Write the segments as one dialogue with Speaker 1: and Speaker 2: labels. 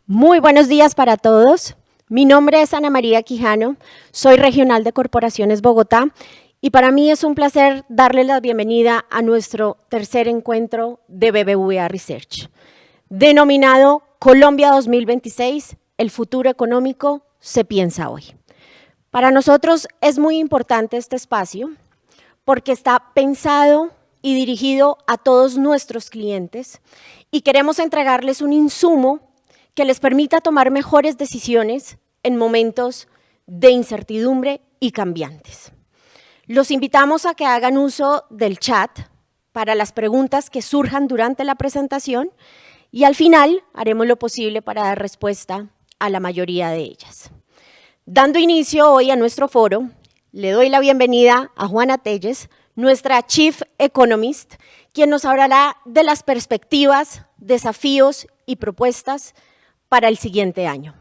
Speaker 1: Muy buenos días para todos. Mi nombre es Ana María Quijano, soy regional de Corporaciones Bogotá y para mí es un placer darle la bienvenida a nuestro tercer encuentro de BBVA Research, denominado Colombia 2026, el futuro económico se piensa hoy. Para nosotros es muy importante este espacio porque está pensado y dirigido a todos nuestros clientes y queremos entregarles un insumo que les permita tomar mejores decisiones en momentos de incertidumbre y cambiantes. Los invitamos a que hagan uso del chat para las preguntas que surjan durante la presentación y al final haremos lo posible para dar respuesta a la mayoría de ellas. Dando inicio hoy a nuestro foro, le doy la bienvenida a Juana Telles, nuestra Chief Economist, quien nos hablará de las perspectivas, desafíos y propuestas para el siguiente año.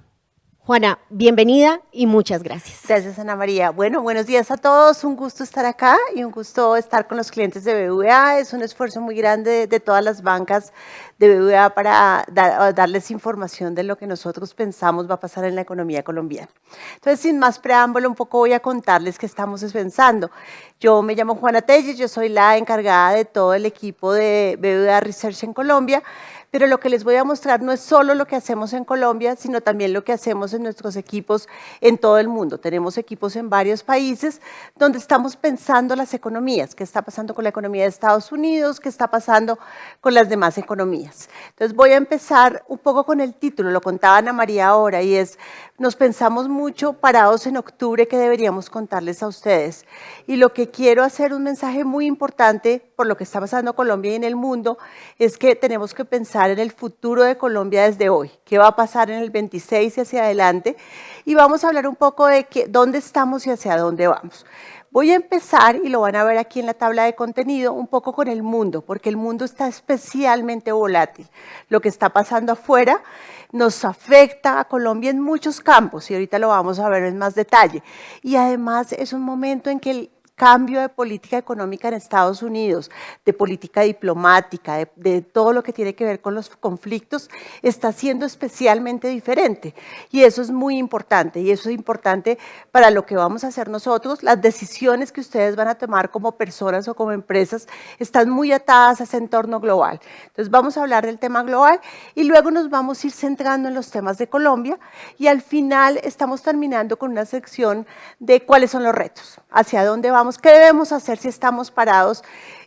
Speaker 1: Juana, bienvenida y muchas gracias.
Speaker 2: Gracias, Ana María. Bueno, buenos días a todos. Un gusto estar acá y un gusto estar con los clientes de BBVA. Es un esfuerzo muy grande de todas las bancas de BBVA para darles información de lo que nosotros pensamos va a pasar en la economía colombiana. Entonces, sin más preámbulo, un poco voy a contarles qué estamos pensando. Yo me llamo Juana Telles, yo soy la encargada de todo el equipo de BBVA Research en Colombia. Pero lo que les voy a mostrar no es solo lo que hacemos en Colombia, sino también lo que hacemos en nuestros equipos en todo el mundo. Tenemos equipos en varios países donde estamos pensando las economías, qué está pasando con la economía de Estados Unidos, qué está pasando con las demás economías. Entonces voy a empezar un poco con el título, lo contaba Ana María ahora, y es, nos pensamos mucho parados en octubre que deberíamos contarles a ustedes. Y lo que quiero hacer, un mensaje muy importante por lo que está pasando en Colombia y en el mundo, es que tenemos que pensar en el futuro de Colombia desde hoy, qué va a pasar en el 26 y hacia adelante, y vamos a hablar un poco de dónde estamos y hacia dónde vamos. Voy a empezar, y lo van a ver aquí en la tabla de contenido, un poco con el mundo, porque el mundo está especialmente volátil. Lo que está pasando afuera nos afecta a Colombia en muchos campos, y ahorita lo vamos a ver en más detalle. Y además es un momento en que el cambio de política económica en Estados Unidos, de política diplomática, de todo lo que tiene que ver con los conflictos, está siendo especialmente diferente. Y eso es muy importante, y eso es importante para lo que vamos a hacer nosotros. Las decisiones que ustedes van a tomar como personas o como empresas están muy atadas a ese entorno global. Entonces vamos a hablar del tema global y luego nos vamos a ir centrando en los temas de Colombia y al final estamos terminando con una sección de cuáles son los retos, hacia dónde vamos, qué debemos hacer si estamos parados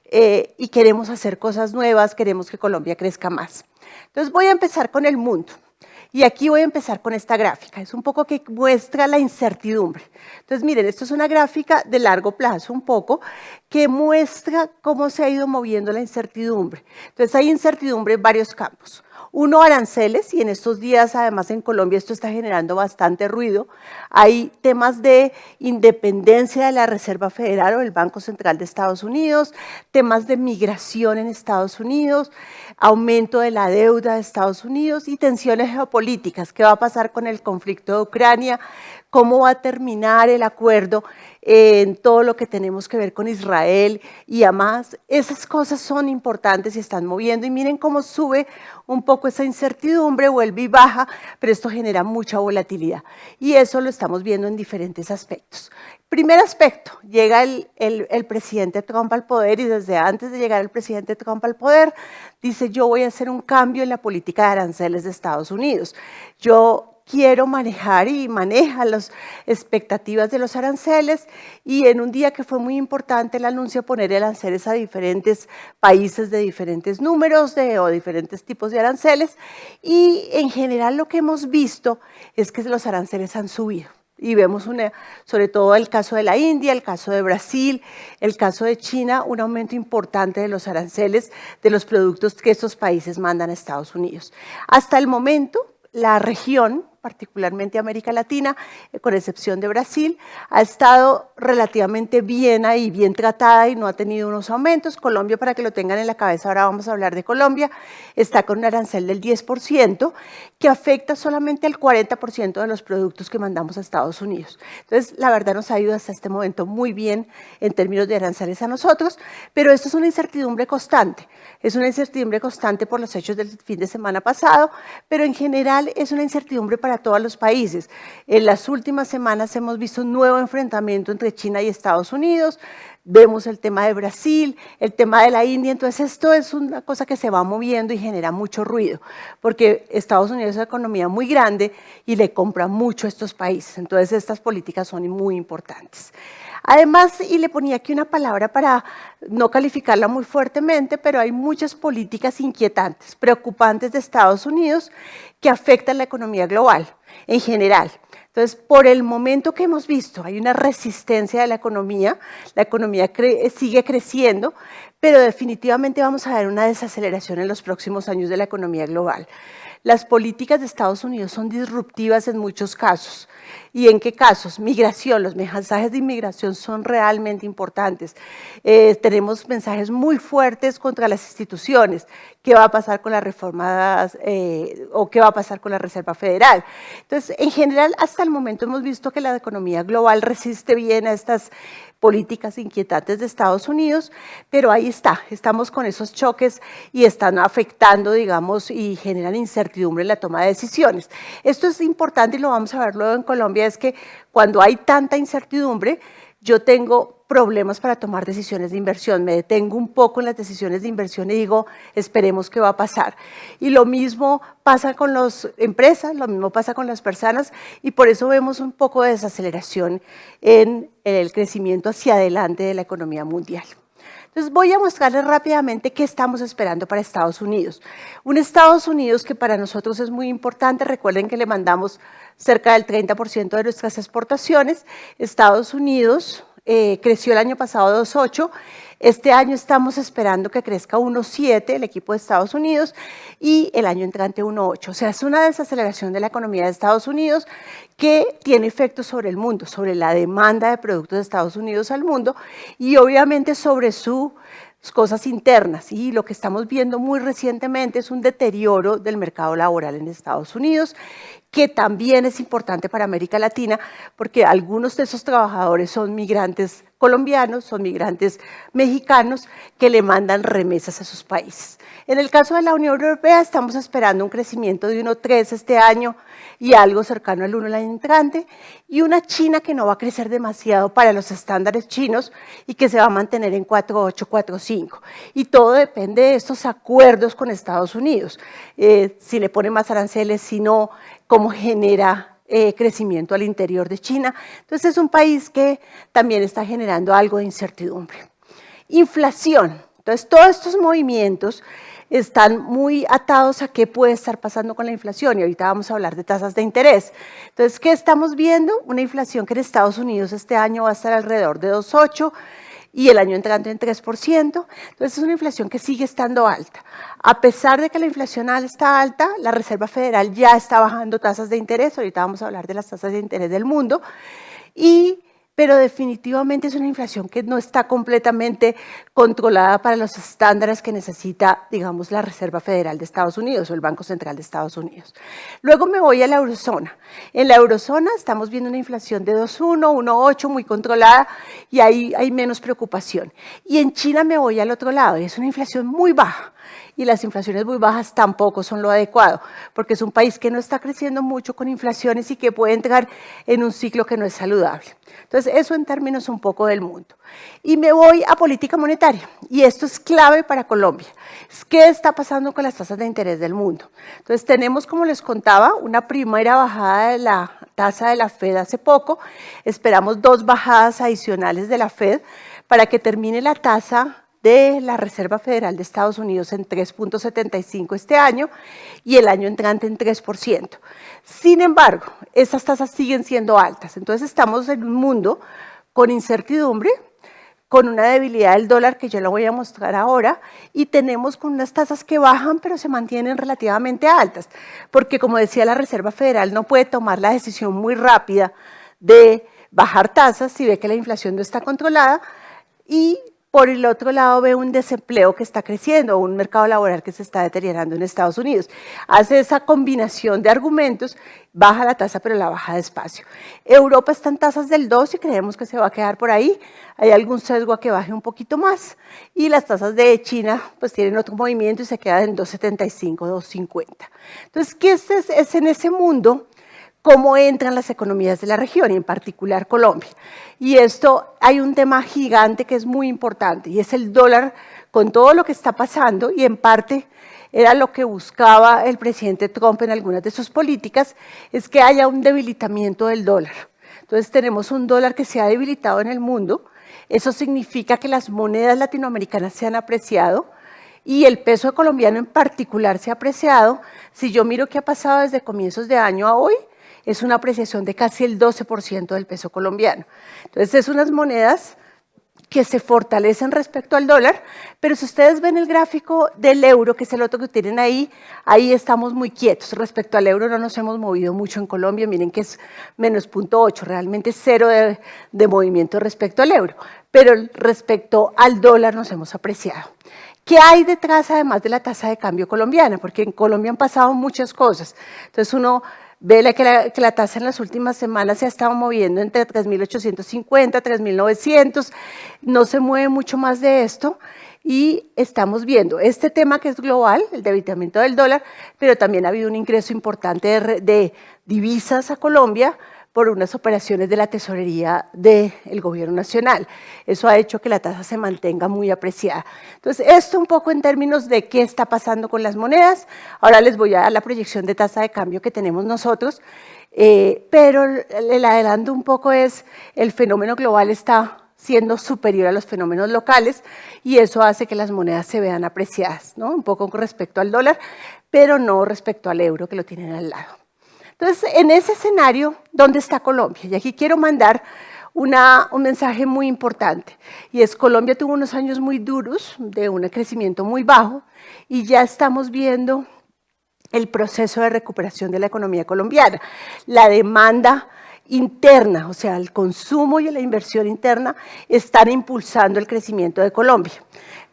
Speaker 2: y queremos hacer cosas nuevas, queremos que Colombia crezca más. Entonces voy a empezar con el mundo. Y aquí voy a empezar con esta gráfica, es un poco que muestra la incertidumbre. Entonces miren, esto es una gráfica de largo plazo un poco, que muestra cómo se ha ido moviendo la incertidumbre. Entonces hay incertidumbre en varios campos. Uno, aranceles, y en estos días además en Colombia esto está generando bastante ruido. Hay temas de independencia de la Reserva Federal o el Banco Central de Estados Unidos, temas de migración en Estados Unidos, aumento de la deuda de Estados Unidos y tensiones geopolíticas. ¿Qué va a pasar con el conflicto de Ucrania? ¿Cómo va a terminar el acuerdo en todo lo que tenemos que ver con Israel y Hamas? Esas cosas son importantes y están moviendo. Y miren cómo sube un poco esa incertidumbre, vuelve y baja, pero esto genera mucha volatilidad. Y eso lo estamos viendo en diferentes aspectos. Primer aspecto, llega el presidente Trump al poder y desde antes de llegar el presidente Trump al poder, dice yo voy a hacer un cambio en la política de aranceles de Estados Unidos. Yo quiero manejar y maneja las expectativas de los aranceles y en un día que fue muy importante el anuncio de poner aranceles a diferentes países de diferentes números o diferentes tipos de aranceles y en general lo que hemos visto es que los aranceles han subido. Y vemos sobre todo el caso de la India, el caso de Brasil, el caso de China, un aumento importante de los aranceles de los productos que estos países mandan a Estados Unidos. Hasta el momento, la región particularmente América Latina, con excepción de Brasil, ha estado relativamente bien ahí, bien tratada y no ha tenido unos aumentos. Colombia, para que lo tengan en la cabeza, ahora vamos a hablar de Colombia, está con un arancel del 10%, que afecta solamente al 40% de los productos que mandamos a Estados Unidos. Entonces, la verdad nos ha ido hasta este momento muy bien en términos de aranceles a nosotros, pero esto es una incertidumbre constante. Es una incertidumbre constante por los hechos del fin de semana pasado, pero en general es una incertidumbre para todos los países. En las últimas semanas hemos visto un nuevo enfrentamiento entre China y Estados Unidos, vemos el tema de Brasil, el tema de la India, entonces esto es una cosa que se va moviendo y genera mucho ruido, porque Estados Unidos es una economía muy grande y le compra mucho a estos países, entonces estas políticas son muy importantes. Además, y le ponía aquí una palabra para no calificarla muy fuertemente, pero hay muchas políticas inquietantes, preocupantes de Estados Unidos que afectan la economía global en general. Entonces, por el momento que hemos visto, hay una resistencia de la economía sigue creciendo, pero definitivamente vamos a ver una desaceleración en los próximos años de la economía global. Las políticas de Estados Unidos son disruptivas en muchos casos. ¿Y en qué casos? Migración, los mensajes de inmigración son realmente importantes. Tenemos mensajes muy fuertes contra las instituciones. ¿Qué va a pasar con las reformas o qué va a pasar con la Reserva Federal? Entonces, en general, hasta el momento hemos visto que la economía global resiste bien a estas políticas inquietantes de Estados Unidos, pero ahí estamos con esos choques y están afectando, digamos, y generan incertidumbre en la toma de decisiones. Esto es importante y lo vamos a ver luego en Colombia, es que cuando hay tanta incertidumbre, yo tengo problemas para tomar decisiones de inversión, me detengo un poco en las decisiones de inversión y digo, esperemos qué va a pasar. Y lo mismo pasa con las empresas, lo mismo pasa con las personas y por eso vemos un poco de desaceleración en el crecimiento hacia adelante de la economía mundial. Entonces voy a mostrarles rápidamente qué estamos esperando para Estados Unidos. Un Estados Unidos que para nosotros es muy importante, recuerden que le mandamos cerca del 30% de nuestras exportaciones. Estados Unidos creció el año pasado 2,8%, este año estamos esperando que crezca 1,7% el equipo de Estados Unidos y el año entrante 1,8%. O sea, es una desaceleración de la economía de Estados Unidos que tiene efectos sobre el mundo, sobre la demanda de productos de Estados Unidos al mundo y obviamente sobre sus cosas internas. Y lo que estamos viendo muy recientemente es un deterioro del mercado laboral en Estados Unidos, que también es importante para América Latina, porque algunos de esos trabajadores son migrantes colombianos, son migrantes mexicanos que le mandan remesas a sus países. En el caso de la Unión Europea estamos esperando un crecimiento de 1,3 este año y algo cercano al 1 el año entrante, y una China que no va a crecer demasiado para los estándares chinos y que se va a mantener en 4,8, 4,5. Y todo depende de estos acuerdos con Estados Unidos, si le pone más aranceles, si no, cómo genera crecimiento al interior de China. Entonces es un país que también está generando algo de incertidumbre. Inflación. Entonces todos estos movimientos están muy atados a qué puede estar pasando con la inflación y ahorita vamos a hablar de tasas de interés. Entonces, ¿qué estamos viendo? Una inflación que en Estados Unidos este año va a estar alrededor de 2,8% y el año entrante en 3%. Entonces es una inflación que sigue estando alta. A pesar de que la inflación está alta, la Reserva Federal ya está bajando tasas de interés, ahorita vamos a hablar de las tasas de interés del mundo, pero definitivamente es una inflación que no está completamente controlada para los estándares que necesita, digamos, la Reserva Federal de Estados Unidos o el Banco Central de Estados Unidos. Luego me voy a la eurozona. En la eurozona estamos viendo una inflación de 2,1, 1,8 muy controlada y ahí hay menos preocupación. Y en China me voy al otro lado, y es una inflación muy baja. Y las inflaciones muy bajas tampoco son lo adecuado, porque es un país que no está creciendo mucho con inflaciones y que puede entrar en un ciclo que no es saludable. Entonces, eso en términos un poco del mundo. Y me voy a política monetaria, y esto es clave para Colombia. ¿Qué está pasando con las tasas de interés del mundo? Entonces, tenemos, como les contaba, una primera bajada de la tasa de la Fed hace poco. Esperamos 2 bajadas adicionales de la Fed para que termine la tasa de la Reserva Federal de Estados Unidos en 3,75 este año y el año entrante en 3%. Sin embargo, estas tasas siguen siendo altas, entonces estamos en un mundo con incertidumbre, con una debilidad del dólar que yo la voy a mostrar ahora, y tenemos con unas tasas que bajan pero se mantienen relativamente altas, porque como decía la Reserva Federal no puede tomar la decisión muy rápida de bajar tasas si ve que la inflación no está controlada, y por el otro lado ve un desempleo que está creciendo, un mercado laboral que se está deteriorando en Estados Unidos. Hace esa combinación de argumentos, baja la tasa pero la baja despacio. Europa está en tasas del 2 y creemos que se va a quedar por ahí. Hay algún sesgo a que baje un poquito más. Y las tasas de China pues tienen otro movimiento y se quedan en 2.75, 2.50. Entonces, ¿qué es en ese mundo? Cómo entran las economías de la región, y en particular Colombia. Y esto, hay un tema gigante que es muy importante, y es el dólar con todo lo que está pasando, y en parte era lo que buscaba el presidente Trump en algunas de sus políticas, es que haya un debilitamiento del dólar. Entonces tenemos un dólar que se ha debilitado en el mundo, eso significa que las monedas latinoamericanas se han apreciado, y el peso colombiano en particular se ha apreciado. Si yo miro qué ha pasado desde comienzos de año a hoy, es una apreciación de casi el 12% del peso colombiano. Entonces, es unas monedas que se fortalecen respecto al dólar, pero si ustedes ven el gráfico del euro, que es el otro que tienen ahí, ahí estamos muy quietos. Respecto al euro no nos hemos movido mucho en Colombia, miren que es menos 0.8, realmente cero de movimiento respecto al euro, pero respecto al dólar nos hemos apreciado. ¿Qué hay detrás además de la tasa de cambio colombiana? Porque en Colombia han pasado muchas cosas. Entonces uno ve que la tasa en las últimas semanas se ha estado moviendo entre 3.850, 3.900, no se mueve mucho más de esto, y estamos viendo este tema que es global, el debilitamiento del dólar, pero también ha habido un ingreso importante de divisas a Colombia por unas operaciones de la tesorería del gobierno nacional. Eso ha hecho que la tasa se mantenga muy apreciada. Entonces, esto un poco en términos de qué está pasando con las monedas. Ahora les voy a dar la proyección de tasa de cambio que tenemos nosotros, pero el adelanto un poco es el fenómeno global está siendo superior a los fenómenos locales, y eso hace que las monedas se vean apreciadas, ¿no? Un poco con respecto al dólar, pero no respecto al euro, que lo tienen al lado. Entonces, en ese escenario, ¿dónde está Colombia? Y aquí quiero mandar un mensaje muy importante, y es: Colombia tuvo unos años muy duros, de un crecimiento muy bajo, y ya estamos viendo el proceso de recuperación de la economía colombiana. La demanda interna, o sea, el consumo y la inversión interna están impulsando el crecimiento de Colombia,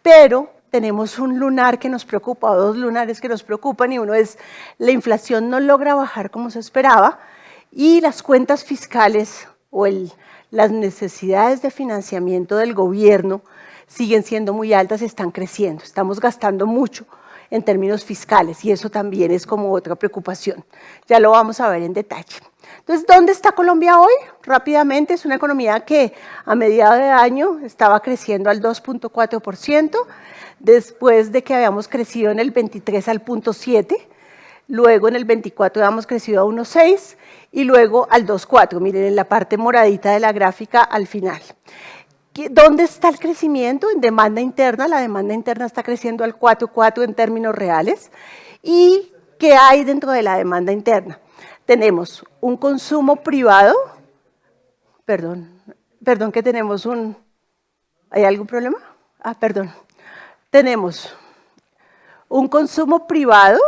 Speaker 2: pero tenemos un lunar que nos preocupa, o dos lunares que nos preocupan, y uno es la inflación no logra bajar como se esperaba, y las cuentas fiscales o las necesidades de financiamiento del gobierno siguen siendo muy altas, están creciendo, estamos gastando mucho en términos fiscales, y eso también es como otra preocupación. Ya lo vamos a ver en detalle. Entonces, ¿dónde está Colombia hoy? Rápidamente, es una economía que a mediados de año estaba creciendo al 2.4%, después de que habíamos crecido en el 23 al 0.7%, luego en el 24 habíamos crecido a 1.6% y luego al 2.4%, miren en la parte moradita de la gráfica al final. ¿Dónde está el crecimiento? En demanda interna, la demanda interna está creciendo al 4.4% en términos reales. ¿Y qué hay dentro de la demanda interna? Tenemos un consumo privado, perdón que tenemos ¿hay algún problema? Perdón. Tenemos un consumo privado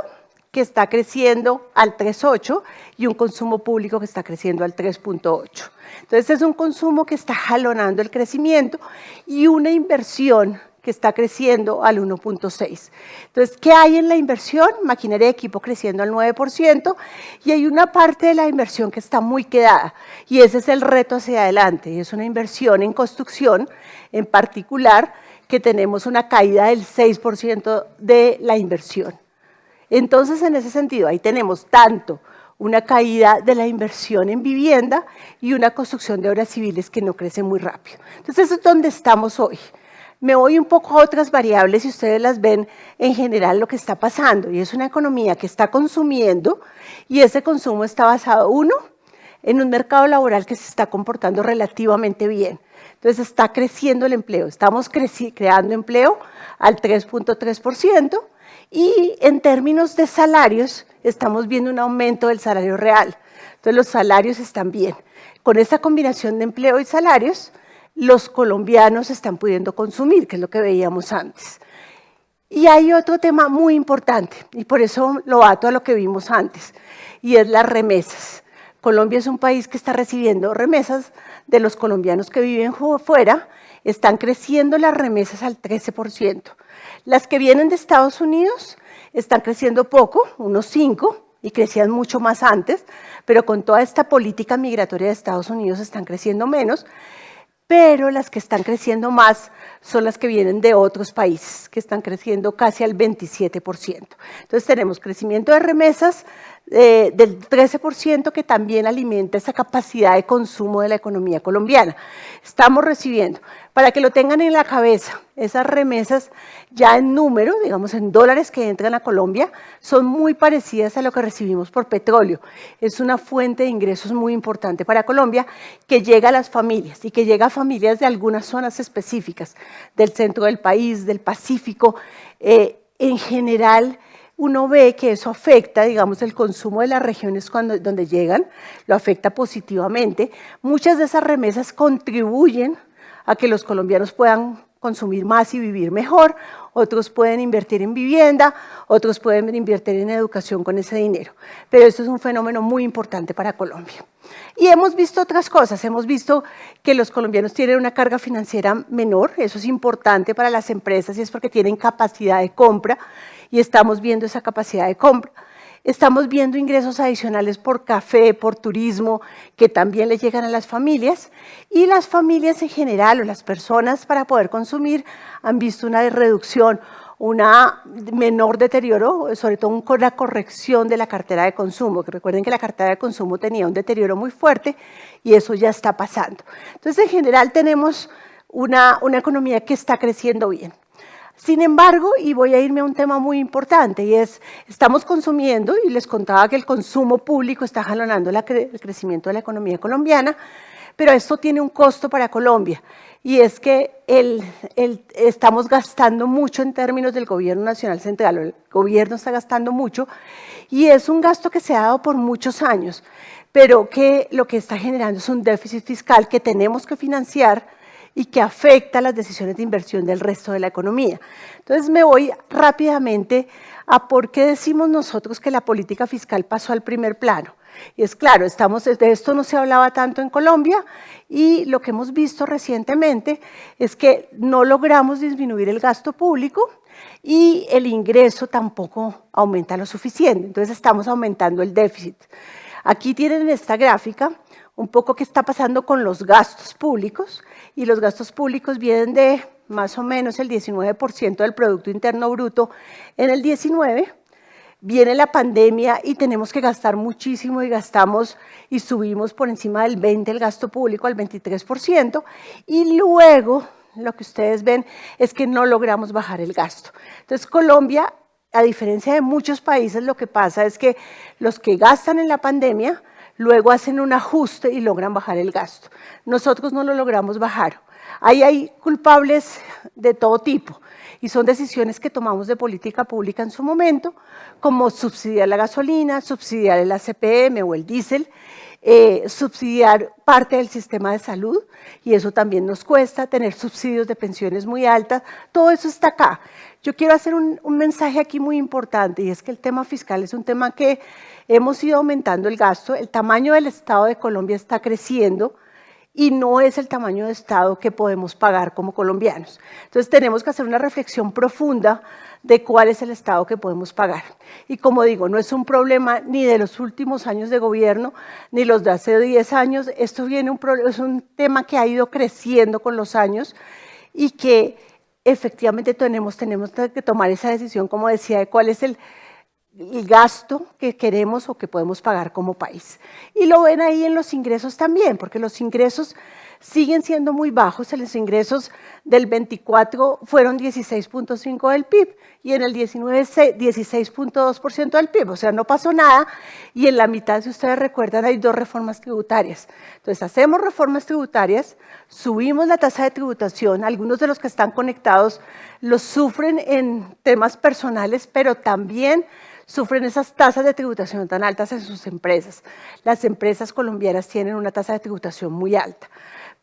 Speaker 2: que está creciendo al 3.8% y un consumo público que está creciendo al 3.8%. Entonces, es un consumo que está jalonando el crecimiento, y una inversión que está creciendo al 1.6%. Entonces, ¿qué hay en la inversión? Maquinaria de equipo creciendo al 9%, y hay una parte de la inversión que está muy quedada, y ese es el reto hacia adelante. Es una inversión en construcción, en particular, que tenemos una caída del 6% de la inversión. Entonces, en ese sentido, ahí tenemos tanto una caída de la inversión en vivienda y una construcción de obras civiles que no crece muy rápido. Entonces, eso es donde estamos hoy. Me voy un poco a otras variables y ustedes las ven en general lo que está pasando, y es una economía que está consumiendo, y ese consumo está basado, uno, en un mercado laboral que se está comportando relativamente bien. Entonces, está creciendo el empleo, estamos creando empleo al 3.3%, y en términos de salarios estamos viendo un aumento del salario real. Entonces, los salarios están bien. Con esta combinación de empleo y salarios, los colombianos están pudiendo consumir, que es lo que veíamos antes. Y hay otro tema muy importante, y por eso lo ato a lo que vimos antes, y es las remesas. Colombia es un país que está recibiendo remesas de los colombianos que viven fuera, están creciendo las remesas al 13%. Las que vienen de Estados Unidos están creciendo poco, unos 5%, y crecían mucho más antes, pero con toda esta política migratoria de Estados Unidos están creciendo menos, pero las que están creciendo más son las que vienen de otros países, que están creciendo casi al 27%. Entonces tenemos crecimiento de remesas del 13% que también alimenta esa capacidad de consumo de la economía colombiana. Estamos recibiendo, para que lo tengan en la cabeza, esas remesas ya en número, digamos en dólares que entran a Colombia, son muy parecidas a lo que recibimos por petróleo. Es una fuente de ingresos muy importante para Colombia que llega a las familias y que llega a familias de algunas zonas específicas, del centro del país, del Pacífico. En general, uno ve que eso afecta, digamos, el consumo de las regiones donde llegan, lo afecta positivamente. Muchas de esas remesas contribuyen a que los colombianos puedan consumir más y vivir mejor, otros pueden invertir en vivienda, otros pueden invertir en educación con ese dinero. Pero esto es un fenómeno muy importante para Colombia. Y hemos visto otras cosas, hemos visto que los colombianos tienen una carga financiera menor, eso es importante para las empresas y es porque tienen capacidad de compra y estamos viendo esa capacidad de compra. Estamos viendo ingresos adicionales por café, por turismo, que también le llegan a las familias y las familias en general o las personas para poder consumir han visto una reducción, una menor deterioro, sobre todo una corrección de la cartera de consumo, que recuerden que la cartera de consumo tenía un deterioro muy fuerte y eso ya está pasando. Entonces, en general tenemos una economía que está creciendo bien. Sin embargo, y voy a irme a un tema muy importante, y es, estamos consumiendo, y les contaba que el consumo público está jalonando el crecimiento de la economía colombiana, pero esto tiene un costo para Colombia, y es que estamos gastando mucho en términos del gobierno nacional central, el gobierno está gastando mucho, y es un gasto que se ha dado por muchos años, pero que lo que está generando es un déficit fiscal que tenemos que financiar, y que afecta las decisiones de inversión del resto de la economía. Entonces me voy rápidamente a por qué decimos nosotros que la política fiscal pasó al primer plano. Y es claro, de esto no se hablaba tanto en Colombia y lo que hemos visto recientemente es que no logramos disminuir el gasto público y el ingreso tampoco aumenta lo suficiente, entonces estamos aumentando el déficit. Aquí tienen en esta gráfica un poco qué está pasando con los gastos públicos, y los gastos públicos vienen de más o menos el 19% del Producto Interno Bruto en el 19, viene la pandemia y tenemos que gastar muchísimo y gastamos y subimos por encima del 20% el gasto público al 23%, y luego lo que ustedes ven es que no logramos bajar el gasto. Entonces Colombia, a diferencia de muchos países, lo que pasa es que los que gastan en la pandemia luego hacen un ajuste y logran bajar el gasto. Nosotros no lo logramos bajar. Ahí hay culpables de todo tipo y son decisiones que tomamos de política pública en su momento, como subsidiar la gasolina, subsidiar el ACPM o el diésel, subsidiar parte del sistema de salud, y eso también nos cuesta, tener subsidios de pensiones muy altas, todo eso está acá. Yo quiero hacer un mensaje aquí muy importante, y es que el tema fiscal es un tema que hemos ido aumentando el gasto, el tamaño del Estado de Colombia está creciendo, y no es el tamaño de Estado que podemos pagar como colombianos. Entonces tenemos que hacer una reflexión profunda de cuál es el Estado que podemos pagar. Y como digo, no es un problema ni de los últimos años de gobierno, ni los de hace 10 años, esto es un tema que ha ido creciendo con los años y que efectivamente tenemos que tomar esa decisión, como decía, de cuál es el gasto que queremos o que podemos pagar como país. Y lo ven ahí en los ingresos también, porque los ingresos siguen siendo muy bajos. Los ingresos del 24 fueron 16.5% del PIB y en el 19 16.2% del PIB, o sea, no pasó nada, y en la mitad, si ustedes recuerdan, hay 2 reformas tributarias. Entonces, hacemos reformas tributarias, subimos la tasa de tributación, algunos de los que están conectados los sufren en temas personales, pero también sufren esas tasas de tributación tan altas en sus empresas. Las empresas colombianas tienen una tasa de tributación muy alta.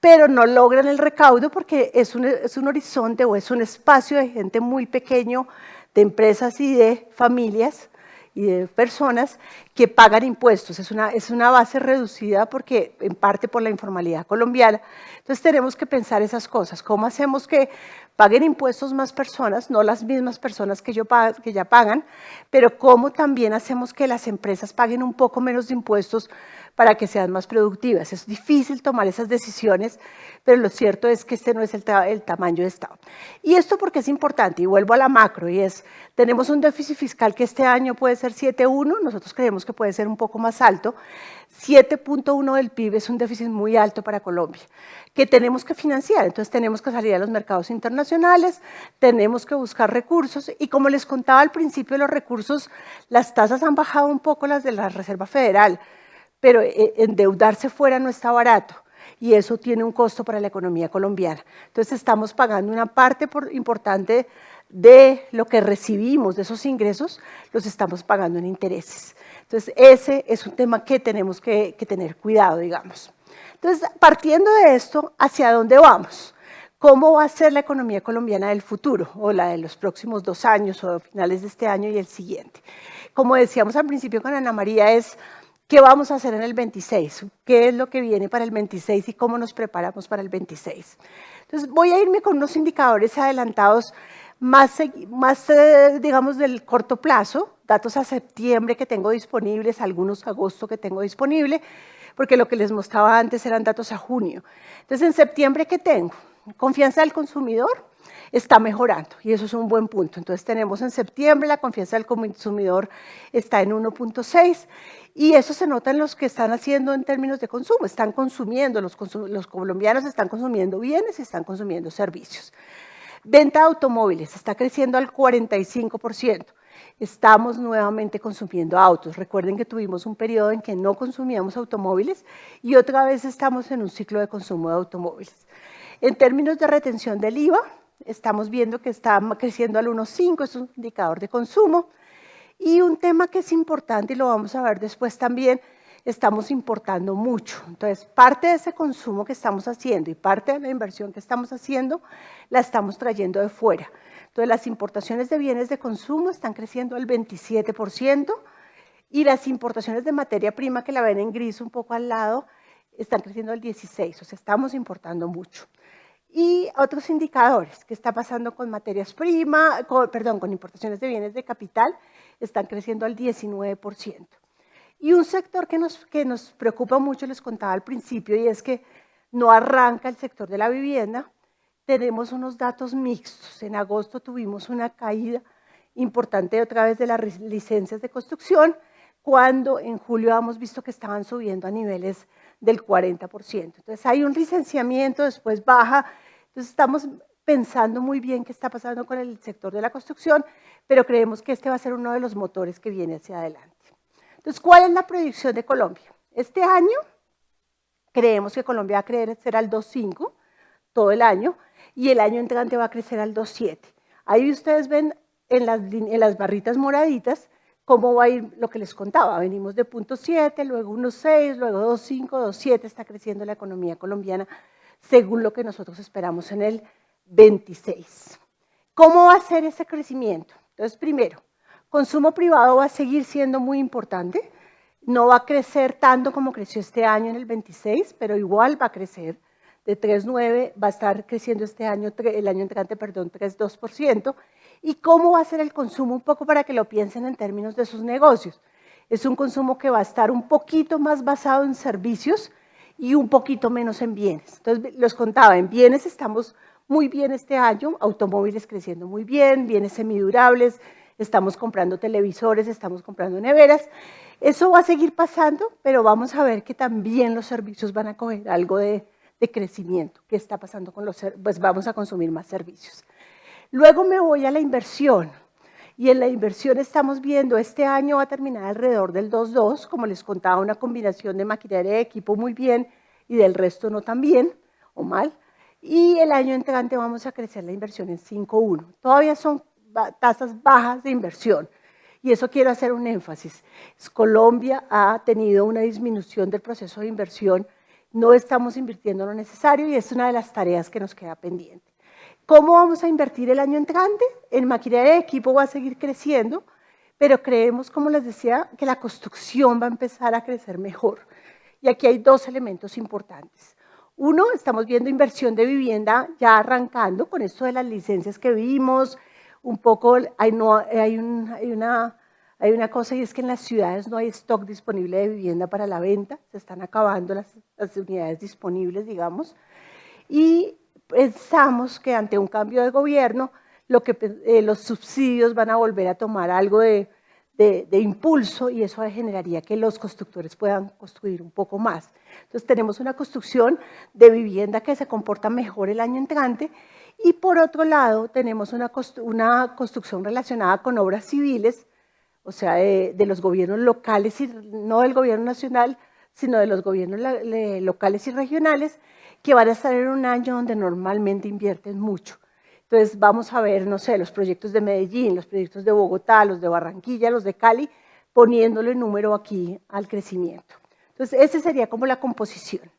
Speaker 2: pero no logran el recaudo porque es un horizonte o es un espacio de gente muy pequeño, de empresas y de familias y de personas que pagan impuestos. Es una base reducida porque en parte por la informalidad colombiana. Entonces tenemos que pensar esas cosas. ¿Cómo hacemos que paguen impuestos más personas, no las mismas personas que ya pagan, pero cómo también hacemos que las empresas paguen un poco menos de impuestos para que sean más productivas? Es difícil tomar esas decisiones, pero lo cierto es que este no es el tamaño de Estado. Y esto porque es importante, y vuelvo a la macro, y es, tenemos un déficit fiscal que este año puede ser 7.1, nosotros creemos que puede ser un poco más alto. 7.1 del PIB es un déficit muy alto para Colombia, que tenemos que financiar. Entonces tenemos que salir a los mercados internacionales, tenemos que buscar recursos, y como les contaba al principio, los recursos, las tasas han bajado un poco, las de la Reserva Federal, pero endeudarse fuera no está barato y eso tiene un costo para la economía colombiana. Entonces estamos pagando una parte importante de lo que recibimos de esos ingresos, los estamos pagando en intereses. Entonces ese es un tema que tenemos que tener cuidado, digamos. Entonces, partiendo de esto, ¿hacia dónde vamos? ¿Cómo va a ser la economía colombiana del futuro, o la de los próximos 2 años, o finales de este año y el siguiente? Como decíamos al principio con Ana María, es ¿qué vamos a hacer en el 26? ¿Qué es lo que viene para el 26 y cómo nos preparamos para el 26? Entonces, voy a irme con unos indicadores adelantados más digamos, del corto plazo, datos a septiembre que tengo disponibles, algunos a agosto que tengo disponible, porque lo que les mostraba antes eran datos a junio. Entonces, en septiembre, ¿qué tengo? Confianza del consumidor está mejorando y eso es un buen punto. Entonces tenemos en septiembre la confianza del consumidor está en 1.6 y eso se nota en los que están haciendo en términos de consumo. Están consumiendo, los colombianos están consumiendo bienes y están consumiendo servicios. Venta de automóviles está creciendo al 45%. Estamos nuevamente consumiendo autos. Recuerden que tuvimos un periodo en que no consumíamos automóviles y otra vez estamos en un ciclo de consumo de automóviles. En términos de retención del IVA, estamos viendo que está creciendo al 1.5, es un indicador de consumo. Y un tema que es importante, y lo vamos a ver después también, estamos importando mucho. Entonces, parte de ese consumo que estamos haciendo y parte de la inversión que estamos haciendo, la estamos trayendo de fuera. Entonces, las importaciones de bienes de consumo están creciendo al 27% y las importaciones de materia prima, que la ven en gris un poco al lado, están creciendo al 16%, o sea, estamos importando mucho. Y otros indicadores, ¿qué está pasando con materias primas, con importaciones de bienes de capital? Están creciendo al 19%. Y un sector que nos preocupa mucho, les contaba al principio, y es que no arranca el sector de la vivienda. Tenemos unos datos mixtos. En agosto tuvimos una caída importante otra vez de las licencias de construcción, cuando en julio hemos visto que estaban subiendo a niveles del 40%. Entonces hay un licenciamiento, después baja. Entonces estamos pensando muy bien qué está pasando con el sector de la construcción, pero creemos que este va a ser uno de los motores que viene hacia adelante. Entonces, ¿cuál es la proyección de Colombia? Este año creemos que Colombia va a crecer al 2.5 todo el año y el año entrante va a crecer al 2.7. Ahí ustedes ven en las barritas moraditas cómo va a ir lo que les contaba. Venimos de 0.7, luego 1.6, luego 2.5, 2.7, está creciendo la economía colombiana según lo que nosotros esperamos en el 26. ¿Cómo va a ser ese crecimiento? Entonces, primero, consumo privado va a seguir siendo muy importante, no va a crecer tanto como creció este año en el 26, pero igual va a crecer, de 3.9 va a estar creciendo este año, el año entrante, perdón, 3.2%. ¿Y cómo va a ser el consumo? Un poco para que lo piensen en términos de sus negocios. Es un consumo que va a estar un poquito más basado en servicios y un poquito menos en bienes. Entonces, les contaba, en bienes estamos muy bien este año, automóviles creciendo muy bien, bienes semidurables, estamos comprando televisores, estamos comprando neveras. Eso va a seguir pasando, pero vamos a ver que también los servicios van a coger algo de crecimiento. ¿Qué está pasando con los servicios? Pues vamos a consumir más servicios. Luego me voy a la inversión. Y en la inversión estamos viendo, este año va a terminar alrededor del 2.2, como les contaba, una combinación de maquinaria de equipo muy bien y del resto no tan bien o mal. Y el año entrante vamos a crecer la inversión en 5.1. Todavía son tasas bajas de inversión. Y eso quiero hacer un énfasis. Colombia ha tenido una disminución del proceso de inversión no estamos invirtiendo lo necesario y es una de las tareas que nos queda pendiente. ¿Cómo vamos a invertir el año entrante? En maquinaria de equipo va a seguir creciendo, pero creemos, como les decía, que la construcción va a empezar a crecer mejor. Y aquí hay dos elementos importantes. Uno, estamos viendo inversión de vivienda ya arrancando con esto de las licencias que vimos, un poco hay una cosa y es que en las ciudades no hay stock disponible de vivienda para la venta, se están acabando las unidades disponibles, digamos, y pensamos que ante un cambio de gobierno, los subsidios van a volver a tomar algo de impulso y eso generaría que los constructores puedan construir un poco más. Entonces tenemos una construcción de vivienda que se comporta mejor el año entrante y por otro lado tenemos una construcción relacionada con obras civiles, o sea, de los gobiernos locales, y no del gobierno nacional, sino de los gobiernos locales y regionales, que van a estar en un año donde normalmente invierten mucho. Entonces vamos a ver, no sé, los proyectos de Medellín, los proyectos de Bogotá, los de Barranquilla, los de Cali, poniéndole número aquí al crecimiento. Entonces esa sería como la composición.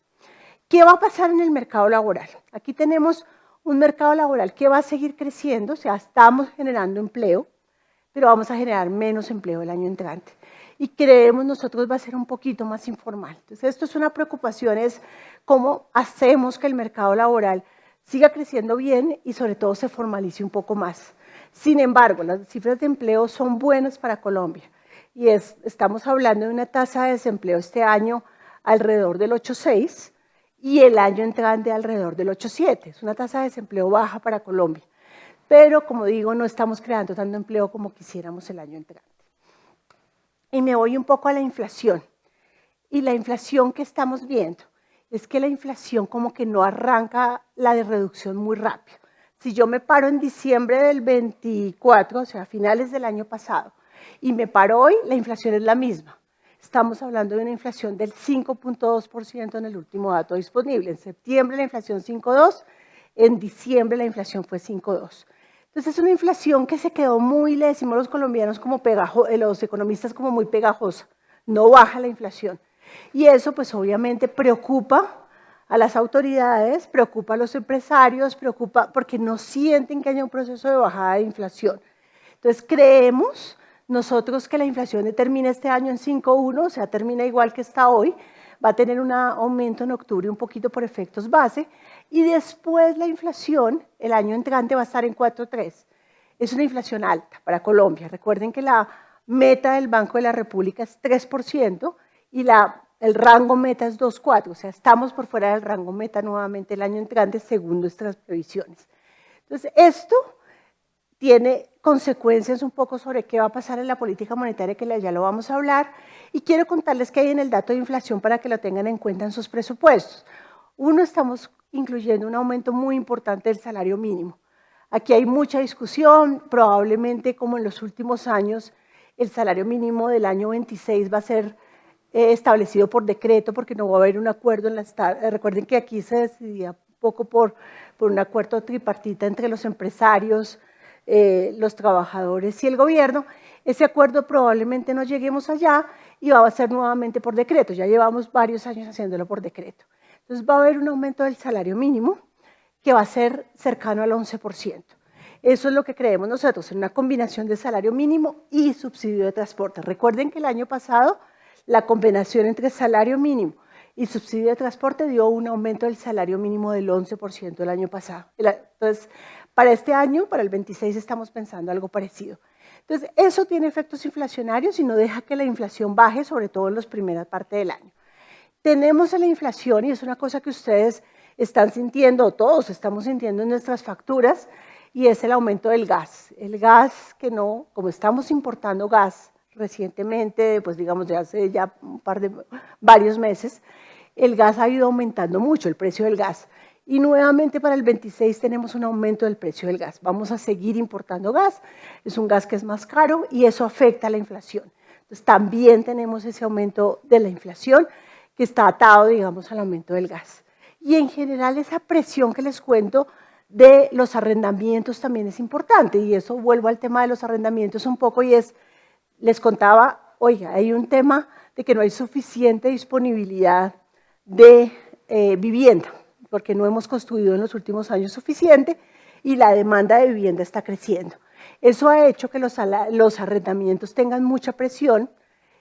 Speaker 2: ¿Qué va a pasar en el mercado laboral? Aquí tenemos un mercado laboral que va a seguir creciendo, o sea, estamos generando empleo, pero vamos a generar menos empleo el año entrante. Y creemos nosotros va a ser un poquito más informal. Entonces esto es una preocupación, es cómo hacemos que el mercado laboral siga creciendo bien y sobre todo se formalice un poco más. Sin embargo, las cifras de empleo son buenas para Colombia y estamos hablando de una tasa de desempleo este año alrededor del 8,6 y el año entrante alrededor del 8,7. Es una tasa de desempleo baja para Colombia, pero como digo, no estamos creando tanto empleo como quisiéramos el año entrante. Y me voy un poco a la inflación. Y la inflación que estamos viendo es que la inflación como que no arranca la de reducción muy rápido. Si yo me paro en diciembre del 24, o sea, a finales del año pasado, y me paro hoy, la inflación es la misma. Estamos hablando de una inflación del 5,2% en el último dato disponible. En septiembre la inflación 5,2%, en diciembre la inflación fue 5,2%. Entonces es una inflación que se quedó muy, le decimos los colombianos, como los economistas como muy pegajosa. No baja la inflación. Y eso pues obviamente preocupa a las autoridades, preocupa a los empresarios, preocupa porque no sienten que haya un proceso de bajada de inflación. Entonces creemos nosotros que la inflación termina este año en 5,1, o sea, termina igual que está hoy, va a tener un aumento en octubre un poquito por efectos base, y después la inflación el año entrante va a estar en 4,3. Es una inflación alta para Colombia. Recuerden que la meta del Banco de la República es 3% y el rango meta es 2,4, o sea, estamos por fuera del rango meta nuevamente el año entrante según nuestras previsiones. Entonces, esto tiene consecuencias un poco sobre qué va a pasar en la política monetaria, que ya lo vamos a hablar, y quiero contarles qué hay en el dato de inflación para que lo tengan en cuenta en sus presupuestos. Uno, estamos incluyendo un aumento muy importante del salario mínimo. Aquí hay mucha discusión, probablemente como en los últimos años, el salario mínimo del año 26 va a ser establecido por decreto porque no va a haber un acuerdo en recuerden que aquí se decidía un poco por un acuerdo tripartita entre los empresarios, los trabajadores y el gobierno. Ese acuerdo probablemente no lleguemos allá y va a ser nuevamente por decreto. Ya llevamos varios años haciéndolo por decreto. Entonces va a haber un aumento del salario mínimo que va a ser cercano al 11%. Eso es lo que creemos nosotros, en una combinación de salario mínimo y subsidio de transporte. Recuerden que el año pasado la combinación entre salario mínimo y subsidio de transporte dio un aumento del salario mínimo del 11% el año pasado. Entonces, para este año, para el 26, estamos pensando algo parecido. Entonces, eso tiene efectos inflacionarios y no deja que la inflación baje, sobre todo en las primeras partes del año. Tenemos la inflación, y es una cosa que ustedes están sintiendo, o todos estamos sintiendo en nuestras facturas, y es el aumento del gas. El gas que no, como estamos importando gas recientemente, pues digamos ya hace varios meses, el gas ha ido aumentando mucho, el precio del gas. Y nuevamente para el 26 tenemos un aumento del precio del gas. Vamos a seguir importando gas, es un gas que es más caro y eso afecta a la inflación. Entonces también tenemos ese aumento de la inflación que está atado, digamos, al aumento del gas. Y en general esa presión que les cuento de los arrendamientos también es importante, y eso vuelvo al tema de los arrendamientos un poco, y les contaba, oiga, hay un tema de que no hay suficiente disponibilidad de vivienda, porque no hemos construido en los últimos años suficiente y la demanda de vivienda está creciendo. Eso ha hecho que los arrendamientos tengan mucha presión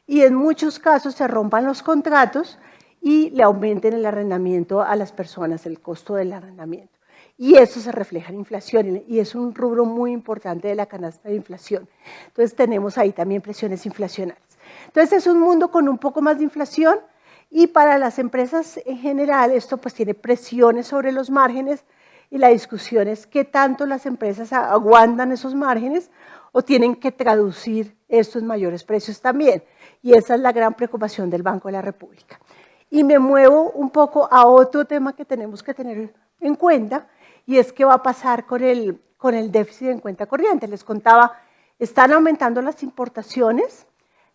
Speaker 2: y en muchos casos se rompan los contratos y le aumenten el arrendamiento a las personas, el costo del arrendamiento. Y eso se refleja en inflación y es un rubro muy importante de la canasta de inflación. Entonces tenemos ahí también presiones inflacionarias. Entonces es un mundo con un poco más de inflación y para las empresas en general esto pues tiene presiones sobre los márgenes y la discusión es qué tanto las empresas aguantan esos márgenes o tienen que traducir estos mayores precios también. Y esa es la gran preocupación del Banco de la República. Y me muevo un poco a otro tema que tenemos que tener en cuenta y es qué va a pasar con el déficit en cuenta corriente. Les contaba, están aumentando las importaciones,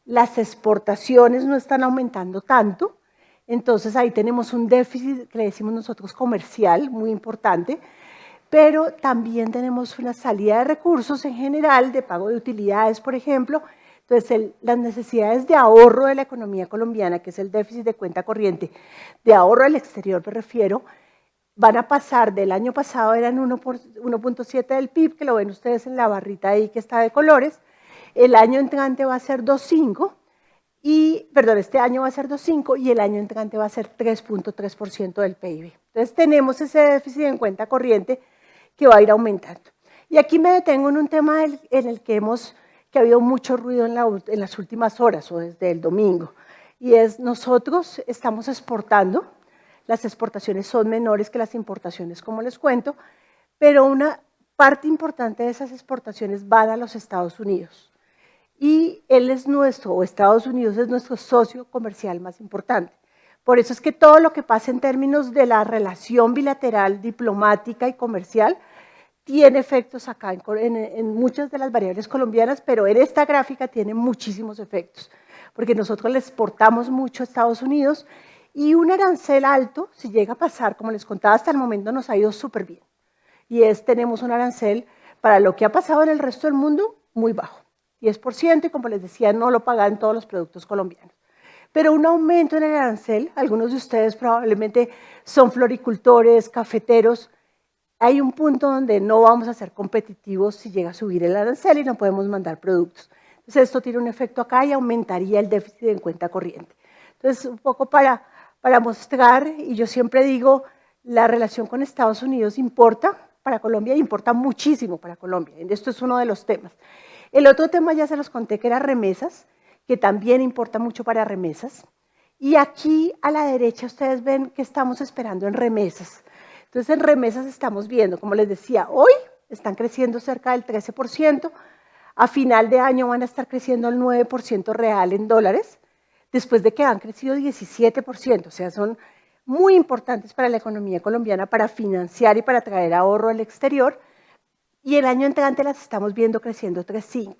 Speaker 2: las exportaciones no están aumentando tanto, entonces ahí tenemos un déficit que le decimos nosotros comercial, muy importante, pero también tenemos una salida de recursos en general, de pago de utilidades, por ejemplo. Entonces, las necesidades de ahorro de la economía colombiana, que es el déficit de cuenta corriente, de ahorro al exterior me refiero, van a pasar del año pasado, eran 1.7 del PIB, que lo ven ustedes en la barrita ahí que está de colores, el año entrante va a ser 2.5, este año va a ser 2.5 y el año entrante va a ser 3.3% del PIB. Entonces tenemos ese déficit en cuenta corriente que va a ir aumentando. Y aquí me detengo en un tema en el que ha habido mucho ruido en las últimas horas o desde el domingo, y es nosotros estamos exportando, las exportaciones son menores que las importaciones, como les cuento, pero una parte importante de esas exportaciones van a los Estados Unidos. Y Estados Unidos es nuestro socio comercial más importante. Por eso es que todo lo que pasa en términos de la relación bilateral, diplomática y comercial, tiene efectos acá en muchas de las variables colombianas, pero en esta gráfica tiene muchísimos efectos, porque nosotros le exportamos mucho a Estados Unidos y un arancel alto, si llega a pasar, como les contaba, hasta el momento nos ha ido súper bien. Y tenemos un arancel para lo que ha pasado en el resto del mundo muy bajo, 10%, y como les decía, no lo pagan todos los productos colombianos. Pero un aumento en el arancel, algunos de ustedes probablemente son floricultores, cafeteros, hay un punto donde no vamos a ser competitivos si llega a subir el arancel y no podemos mandar productos. Entonces esto tiene un efecto acá y aumentaría el déficit en cuenta corriente. Entonces un poco para mostrar, y yo siempre digo, la relación con Estados Unidos importa para Colombia, importa muchísimo para Colombia. Esto es uno de los temas. El otro tema ya se los conté que era remesas, que también importa mucho para remesas. Y aquí a la derecha ustedes ven que estamos esperando en remesas. Entonces en remesas estamos viendo, como les decía, hoy están creciendo cerca del 13%, a final de año van a estar creciendo el 9% real en dólares, después de que han crecido 17%, o sea, son muy importantes para la economía colombiana para financiar y para traer ahorro al exterior, y el año entrante las estamos viendo creciendo 3.5%.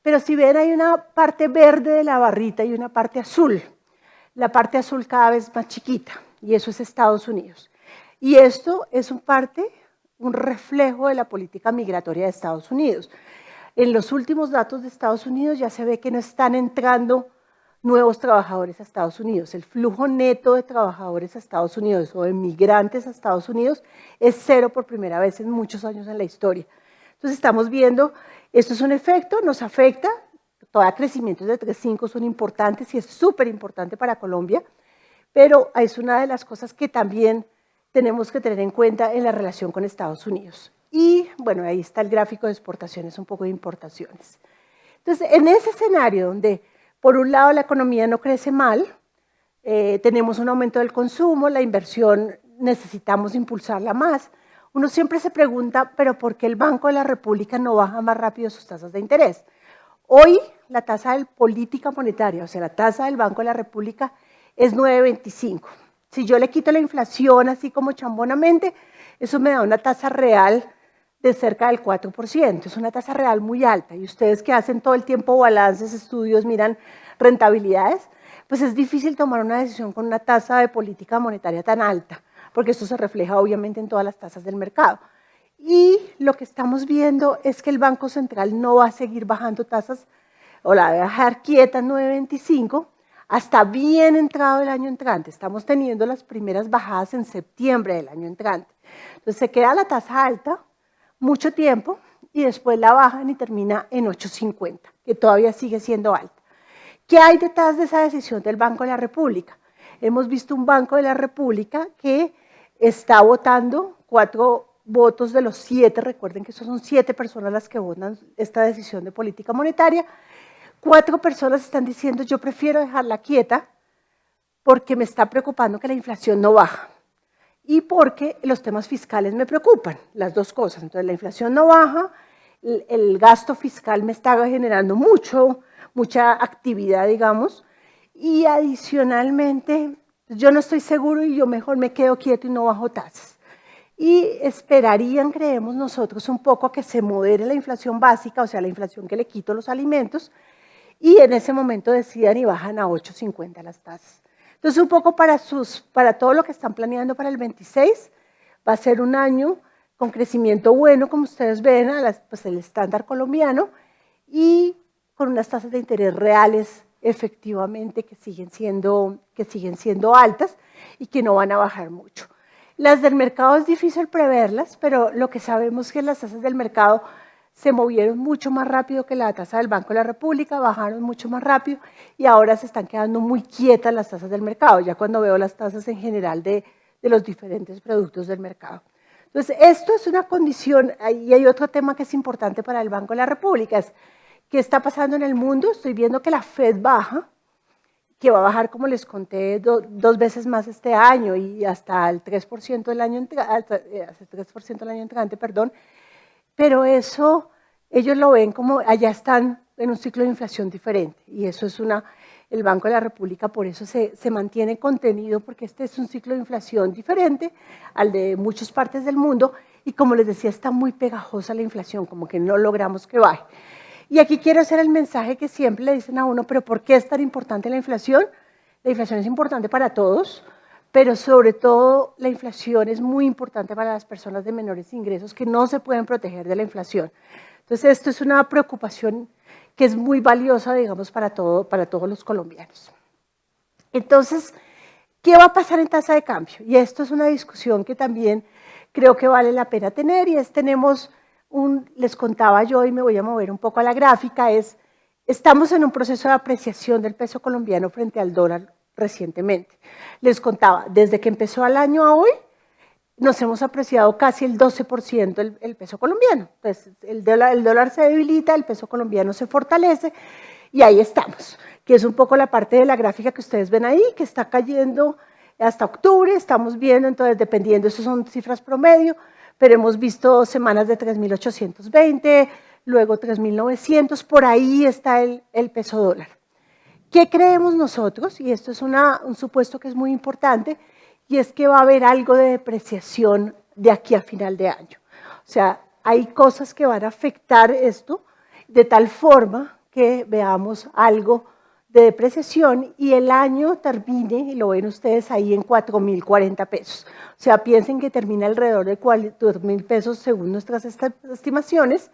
Speaker 2: Pero si ven, hay una parte verde de la barrita y una parte azul. La parte azul cada vez más chiquita, y eso es Estados Unidos. Y esto es un reflejo de la política migratoria de Estados Unidos. En los últimos datos de Estados Unidos ya se ve que no están entrando nuevos trabajadores a Estados Unidos. El flujo neto de trabajadores a Estados Unidos o de migrantes a Estados Unidos es cero por primera vez en muchos años en la historia. Entonces estamos viendo, esto es un efecto, nos afecta, todavía crecimientos de 3.5 son importantes y es súper importante para Colombia, pero es una de las cosas que también tenemos que tener en cuenta en la relación con Estados Unidos. Y bueno, ahí está el gráfico de exportaciones, un poco de importaciones. Entonces, en ese escenario donde por un lado la economía no crece mal, tenemos un aumento del consumo, la inversión necesitamos impulsarla más, uno siempre se pregunta, pero ¿por qué el Banco de la República no baja más rápido sus tasas de interés? Hoy la tasa de política monetaria, o sea, la tasa del Banco de la República es 9.25. Si yo le quito la inflación así como chambonamente, eso me da una tasa real de cerca del 4%. Es una tasa real muy alta. Y ustedes que hacen todo el tiempo balances, estudios, miran rentabilidades, pues es difícil tomar una decisión con una tasa de política monetaria tan alta, porque esto se refleja obviamente en todas las tasas del mercado. Y lo que estamos viendo es que el Banco Central no va a seguir bajando tasas o la va a dejar quieta en 9.25 hasta bien entrado el año entrante. Estamos teniendo las primeras bajadas en septiembre del año entrante. Entonces se queda la tasa alta mucho tiempo y después la bajan y termina en 8.50, que todavía sigue siendo alta. ¿Qué hay detrás de esa decisión del Banco de la República? Hemos visto un Banco de la República que está votando 4 votos de los 7, recuerden que son 7 personas las que votan esta decisión de política monetaria. 4 personas están diciendo yo prefiero dejarla quieta porque me está preocupando que la inflación no baja y porque los temas fiscales me preocupan, las dos cosas. Entonces la inflación no baja, el gasto fiscal me está generando mucha actividad, digamos, y adicionalmente yo no estoy seguro y yo mejor me quedo quieto y no bajo tasas. Y esperarían, creemos nosotros, un poco a que se modere la inflación básica, o sea, la inflación que le quito los alimentos, y en ese momento decidan y bajan a 8.50 las tasas. Entonces, un poco para todo lo que están planeando para el 26, va a ser un año con crecimiento bueno, como ustedes ven, pues el estándar colombiano, y con unas tasas de interés reales efectivamente que siguen siendo altas y que no van a bajar mucho. Las del mercado es difícil preverlas, pero lo que sabemos es que las tasas del mercado se movieron mucho más rápido que la tasa del Banco de la República, bajaron mucho más rápido y ahora se están quedando muy quietas las tasas del mercado, ya cuando veo las tasas en general de los diferentes productos del mercado. Entonces, esto es una condición, y hay otro tema que es importante para el Banco de la República, es qué está pasando en el mundo. Estoy viendo que la Fed baja, que va a bajar, como les conté, 2 veces más este año y hasta el 3% del año entrante, perdón, pero eso ellos lo ven como allá están en un ciclo de inflación diferente y eso es el Banco de la República por eso se mantiene contenido porque este es un ciclo de inflación diferente al de muchas partes del mundo y como les decía está muy pegajosa la inflación, como que no logramos que baje. Y aquí quiero hacer el mensaje que siempre le dicen a uno, pero ¿por qué es tan importante la inflación? La inflación es importante para todos, pero sobre todo la inflación es muy importante para las personas de menores ingresos que no se pueden proteger de la inflación. Entonces esto es una preocupación que es muy valiosa, digamos, para todos los colombianos. Entonces, ¿qué va a pasar en tasa de cambio? Y esto es una discusión que también creo que vale la pena tener y les contaba yo y me voy a mover un poco a la gráfica, estamos en un proceso de apreciación del peso colombiano frente al dólar recientemente. Les contaba, desde que empezó el año a hoy, nos hemos apreciado casi el 12% el peso colombiano. Entonces, el dólar se debilita, el peso colombiano se fortalece y ahí estamos, que es un poco la parte de la gráfica que ustedes ven ahí, que está cayendo hasta octubre, estamos viendo, entonces dependiendo, esas son cifras promedio, pero hemos visto semanas de 3.820, luego 3.900, por ahí está el peso dólar. ¿Qué creemos nosotros? Y esto es un supuesto que es muy importante, y es que va a haber algo de depreciación de aquí a final de año. O sea, hay cosas que van a afectar esto de tal forma que veamos algo de depreciación y el año termine, y lo ven ustedes ahí, en 4.040 pesos. O sea, piensen que termina alrededor de 4.000 pesos según nuestras estimaciones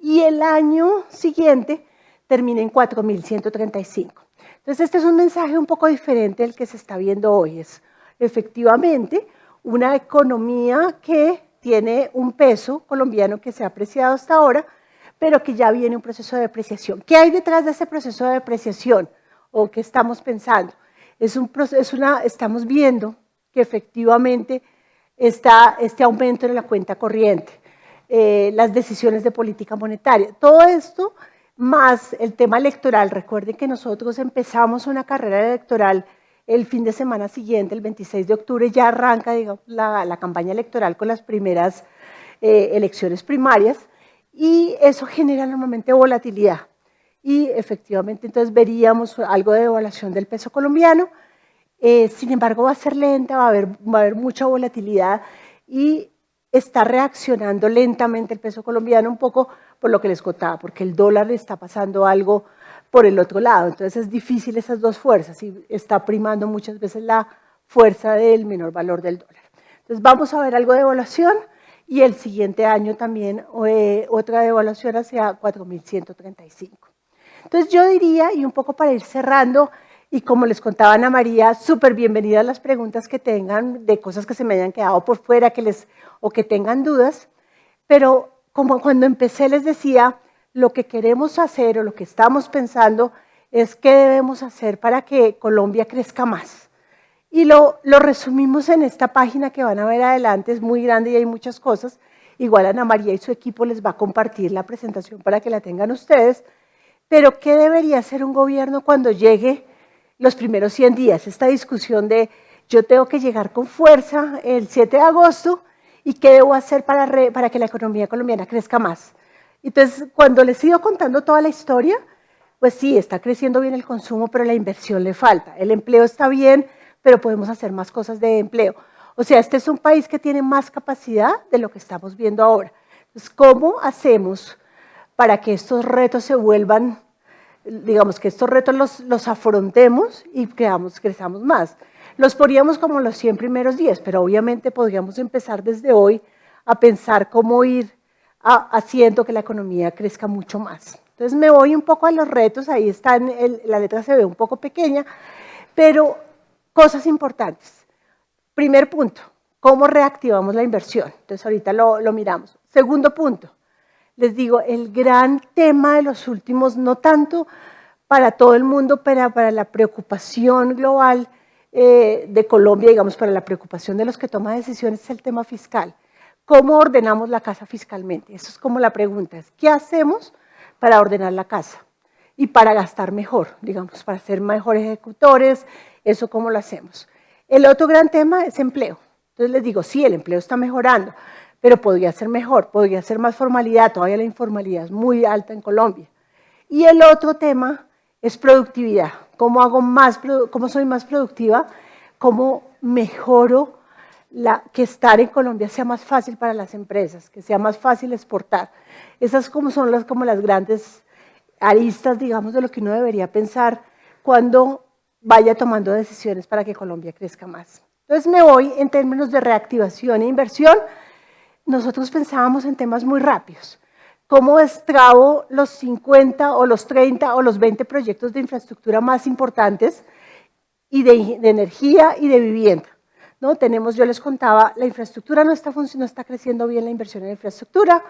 Speaker 2: y el año siguiente termina en 4.135. Entonces, este es un mensaje un poco diferente del que se está viendo hoy. Es efectivamente una economía que tiene un peso colombiano que se ha apreciado hasta ahora, pero que ya viene un proceso de depreciación. ¿Qué hay detrás de ese proceso de depreciación? ¿O qué estamos pensando? Estamos viendo que efectivamente está este aumento en la cuenta corriente, las decisiones de política monetaria, todo esto más el tema electoral. Recuerden que nosotros empezamos una carrera electoral el fin de semana siguiente, el 26 de octubre, ya arranca, digamos, la campaña electoral con las primeras elecciones primarias, y eso genera normalmente volatilidad. Y efectivamente, entonces veríamos algo de devaluación del peso colombiano. Sin embargo, va a ser lenta, va a haber mucha volatilidad y está reaccionando lentamente el peso colombiano, un poco por lo que les contaba, porque el dólar le está pasando algo por el otro lado. Entonces es difícil esas dos fuerzas y está primando muchas veces la fuerza del menor valor del dólar. Entonces vamos a ver algo de devaluación. Y el siguiente año también otra devaluación hacia 4.135. Entonces yo diría, y un poco para ir cerrando, Y como les contaba Ana María, súper bienvenidas las preguntas que tengan de cosas que se me hayan quedado por fuera o que tengan dudas. Pero como cuando empecé les decía, lo que queremos hacer o lo que estamos pensando es qué debemos hacer para que Colombia crezca más. Y lo resumimos en esta página que van a ver adelante, es muy grande y hay muchas cosas. Igual Ana María y su equipo les va a compartir la presentación para que la tengan ustedes. Pero ¿qué debería hacer un gobierno cuando llegue los primeros 100 días? Esta discusión de yo tengo que llegar con fuerza el 7 de agosto y qué debo hacer para que la economía colombiana crezca más. Entonces, cuando les sigo contando toda la historia, pues sí, está creciendo bien el consumo, pero la inversión le falta. El empleo está bien, pero podemos hacer más cosas de empleo. O sea, este es un país que tiene más capacidad de lo que estamos viendo ahora. Entonces, ¿cómo hacemos para que estos retos se vuelvan, digamos, que estos retos los afrontemos y crezamos más? Los poníamos como los 100 primeros días, pero obviamente podríamos empezar desde hoy a pensar cómo ir haciendo que la economía crezca mucho más. Entonces me voy un poco a los retos, ahí están, la letra se ve un poco pequeña, pero cosas importantes. Primer punto, ¿cómo reactivamos la inversión? Entonces ahorita lo miramos. Segundo punto, les digo, el gran tema de los últimos, no tanto para todo el mundo, pero para la preocupación global de Colombia, digamos, para la preocupación de los que toman decisiones, es el tema fiscal. ¿Cómo ordenamos la casa fiscalmente? Eso es como la pregunta, es ¿qué hacemos para ordenar la casa? Y para gastar mejor, digamos, para ser mejores ejecutores, eso cómo lo hacemos. El otro gran tema es empleo. Entonces les digo, sí, el empleo está mejorando, pero podría ser mejor, podría ser más formalidad, todavía la informalidad es muy alta en Colombia. Y el otro tema es productividad. ¿Cómo soy más productiva? ¿Cómo mejoro que estar en Colombia sea más fácil para las empresas, que sea más fácil exportar? Esas son las grandes aristas, digamos, de lo que uno debería pensar cuando vaya tomando decisiones para que Colombia crezca más. Entonces me voy en términos de reactivación e inversión. Nosotros pensábamos en temas muy rápidos. ¿Cómo destrabo los 50 o los 30 o los 20 proyectos de infraestructura más importantes y de energía y de vivienda? ¿No? Yo les contaba, la infraestructura no está creciendo bien, la inversión en infraestructura,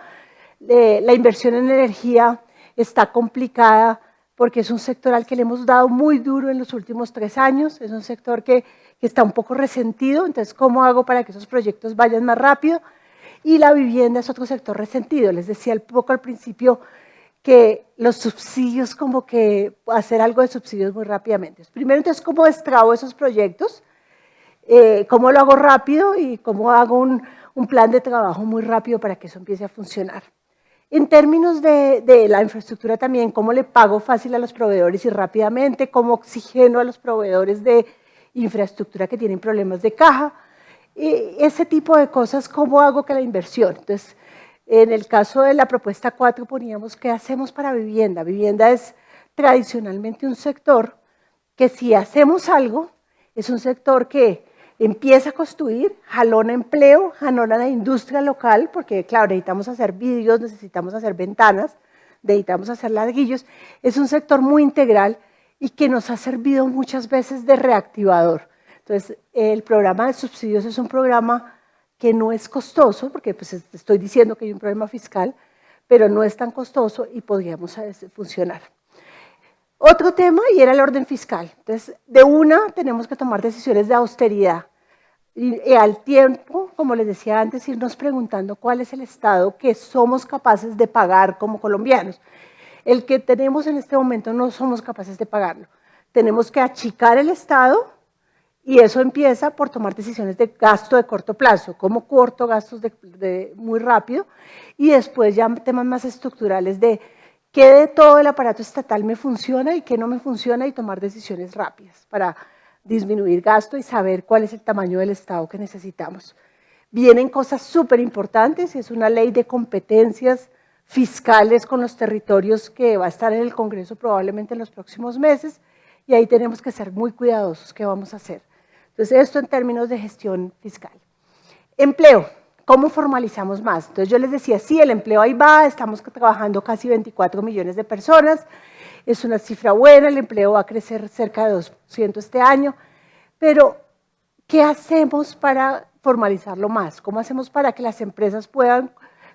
Speaker 2: la inversión en energía está complicada porque es un sector al que le hemos dado muy duro en los últimos 3 años, es un sector que está un poco resentido, entonces ¿cómo hago para que esos proyectos vayan más rápido? Y la vivienda es otro sector resentido. Les decía un poco al principio que los subsidios, como que hacer algo de subsidios muy rápidamente. Primero, entonces, ¿cómo destrabo esos proyectos? ¿Cómo lo hago rápido? Y ¿cómo hago un plan de trabajo muy rápido para que eso empiece a funcionar? En términos de la infraestructura también, ¿cómo le pago fácil a los proveedores y rápidamente? ¿Cómo oxigeno a los proveedores de infraestructura que tienen problemas de caja? Ese tipo de cosas, ¿cómo hago que la inversión? Entonces, en el caso de la propuesta 4 poníamos, ¿qué hacemos para vivienda? Vivienda es tradicionalmente un sector que si hacemos algo, es un sector que empieza a construir, jalona empleo, jalona la industria local, porque claro, necesitamos hacer vidrios, necesitamos hacer ventanas, necesitamos hacer ladrillos. Es un sector muy integral y que nos ha servido muchas veces de reactivador. Entonces, el programa de subsidios es un programa que no es costoso, porque pues estoy diciendo que hay un problema fiscal, pero no es tan costoso y podríamos funcionar. Otro tema, y era el orden fiscal. Entonces, de una, tenemos que tomar decisiones de austeridad. Y al tiempo, como les decía antes, irnos preguntando cuál es el Estado que somos capaces de pagar como colombianos. El que tenemos en este momento no somos capaces de pagarlo. Tenemos que achicar el Estado. Y eso empieza por tomar decisiones de gasto de corto plazo, cómo corto gastos muy rápido, y después ya temas más estructurales de qué de todo el aparato estatal me funciona y qué no me funciona y tomar decisiones rápidas para disminuir gasto y saber cuál es el tamaño del Estado que necesitamos. Vienen cosas súper importantes, es una ley de competencias fiscales con los territorios que va a estar en el Congreso probablemente en los próximos meses, y ahí tenemos que ser muy cuidadosos qué vamos a hacer. Entonces, esto en términos de gestión fiscal. Empleo, ¿cómo formalizamos más? Entonces, yo les decía, sí, el empleo ahí va, estamos trabajando casi 24 millones de personas, es una cifra buena, el empleo va a crecer cerca de 2% este año, pero ¿qué hacemos para formalizarlo más? ¿Cómo hacemos para que las empresas puedan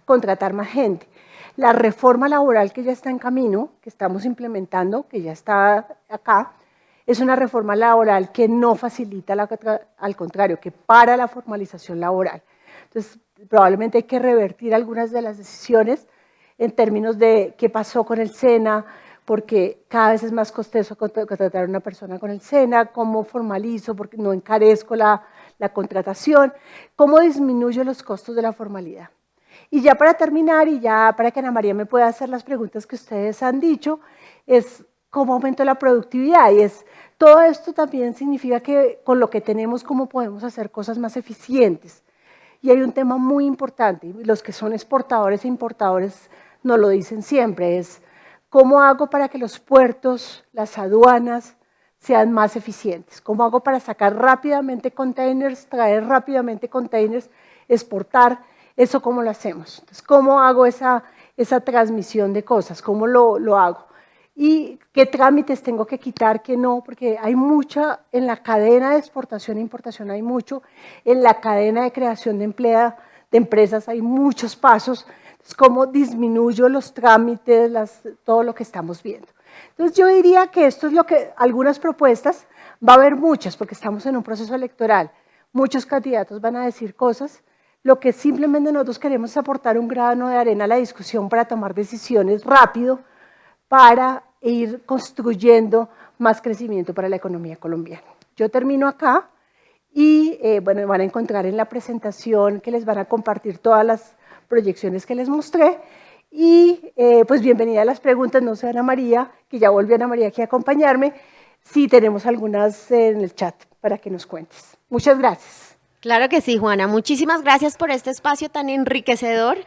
Speaker 2: contratar más gente? La reforma laboral que ya está en camino, que estamos implementando, que ya está acá, es una reforma laboral que no facilita, al contrario, que para la formalización laboral. Entonces, probablemente hay que revertir algunas de las decisiones en términos de qué pasó con el SENA, porque cada vez es más costoso contratar a una persona con el SENA, cómo formalizo, porque no encarezco la contratación, cómo disminuyo los costos de la formalidad. Y ya para terminar, y ya para que Ana María me pueda hacer las preguntas que ustedes han dicho, es cómo aumento la productividad. Y todo esto también significa que con lo que tenemos, cómo podemos hacer cosas más eficientes. Y hay un tema muy importante, y los que son exportadores e importadores nos lo dicen siempre, es cómo hago para que los puertos, las aduanas, sean más eficientes. ¿Cómo hago para sacar rápidamente containers, traer rápidamente containers, exportar? ¿Eso cómo lo hacemos? Entonces, ¿cómo hago esa transmisión de cosas? ¿Cómo lo hago? ¿Y qué trámites tengo que quitar, qué no? Porque hay mucha, en la cadena de exportación e importación hay mucho, en la cadena de creación de empresas hay muchos pasos. Entonces, ¿cómo disminuyo los trámites, todo lo que estamos viendo? Entonces, yo diría que esto es lo que, algunas propuestas, va a haber muchas, porque estamos en un proceso electoral, muchos candidatos van a decir cosas. Lo que simplemente nosotros queremos es aportar un grano de arena a la discusión para tomar decisiones rápido, para ir construyendo más crecimiento para la economía colombiana. Yo termino acá y bueno, van a encontrar en la presentación que les van a compartir todas las proyecciones que les mostré y pues bienvenida a las preguntas, no sé Ana María, que ya volvió Ana María aquí a acompañarme, si tenemos algunas en el chat para que nos cuentes. Muchas gracias.
Speaker 1: Claro que sí, Juana. Muchísimas gracias por este espacio tan enriquecedor.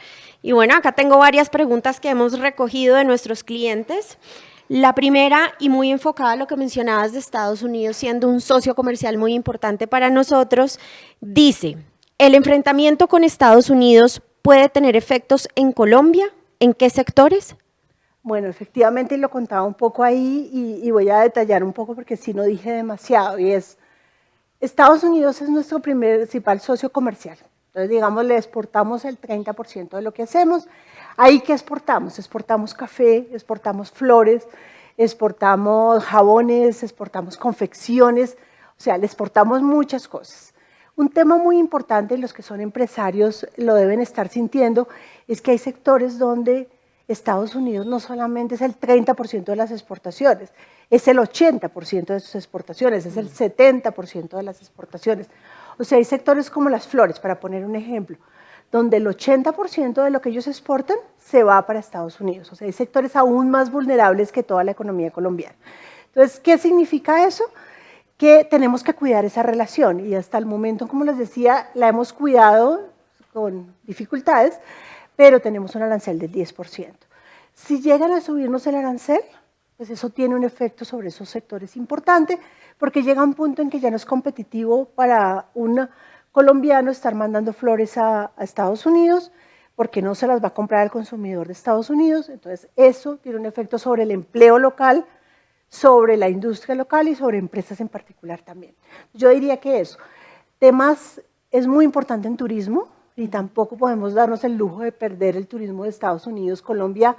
Speaker 1: Y bueno, acá tengo varias preguntas que hemos recogido de nuestros clientes. La primera, y muy enfocada a lo que mencionabas de Estados Unidos, siendo un socio comercial muy importante para nosotros, dice, ¿el enfrentamiento con Estados Unidos puede tener efectos en Colombia? ¿En qué sectores?
Speaker 2: Bueno, efectivamente lo contaba un poco ahí y voy a detallar un poco porque si no dije demasiado, y es Estados Unidos es nuestro principal socio comercial. Entonces, digamos, le exportamos el 30% de lo que hacemos. ¿Ahí qué exportamos? Exportamos café, exportamos flores, exportamos jabones, exportamos confecciones, o sea, le exportamos muchas cosas. Un tema muy importante, y los que son empresarios lo deben estar sintiendo, es que hay sectores donde Estados Unidos no solamente es el 30% de las exportaciones, es el 80% de sus exportaciones, es el 70% de las exportaciones. O sea, hay sectores como las flores, para poner un ejemplo, donde el 80% de lo que ellos exportan se va para Estados Unidos. O sea, hay sectores aún más vulnerables que toda la economía colombiana. Entonces, ¿qué significa eso? Que tenemos que cuidar esa relación y hasta el momento, como les decía, la hemos cuidado con dificultades, pero tenemos un arancel del 10%. Si llegan a subirnos el arancel, pues eso tiene un efecto sobre esos sectores importante, porque llega un punto en que ya no es competitivo para un colombiano estar mandando flores a Estados Unidos, porque no se las va a comprar el consumidor de Estados Unidos. Entonces, eso tiene un efecto sobre el empleo local, sobre la industria local y sobre empresas en particular también. Yo diría que eso. Temas, es muy importante en turismo, y tampoco podemos darnos el lujo de perder el turismo de Estados Unidos. Colombia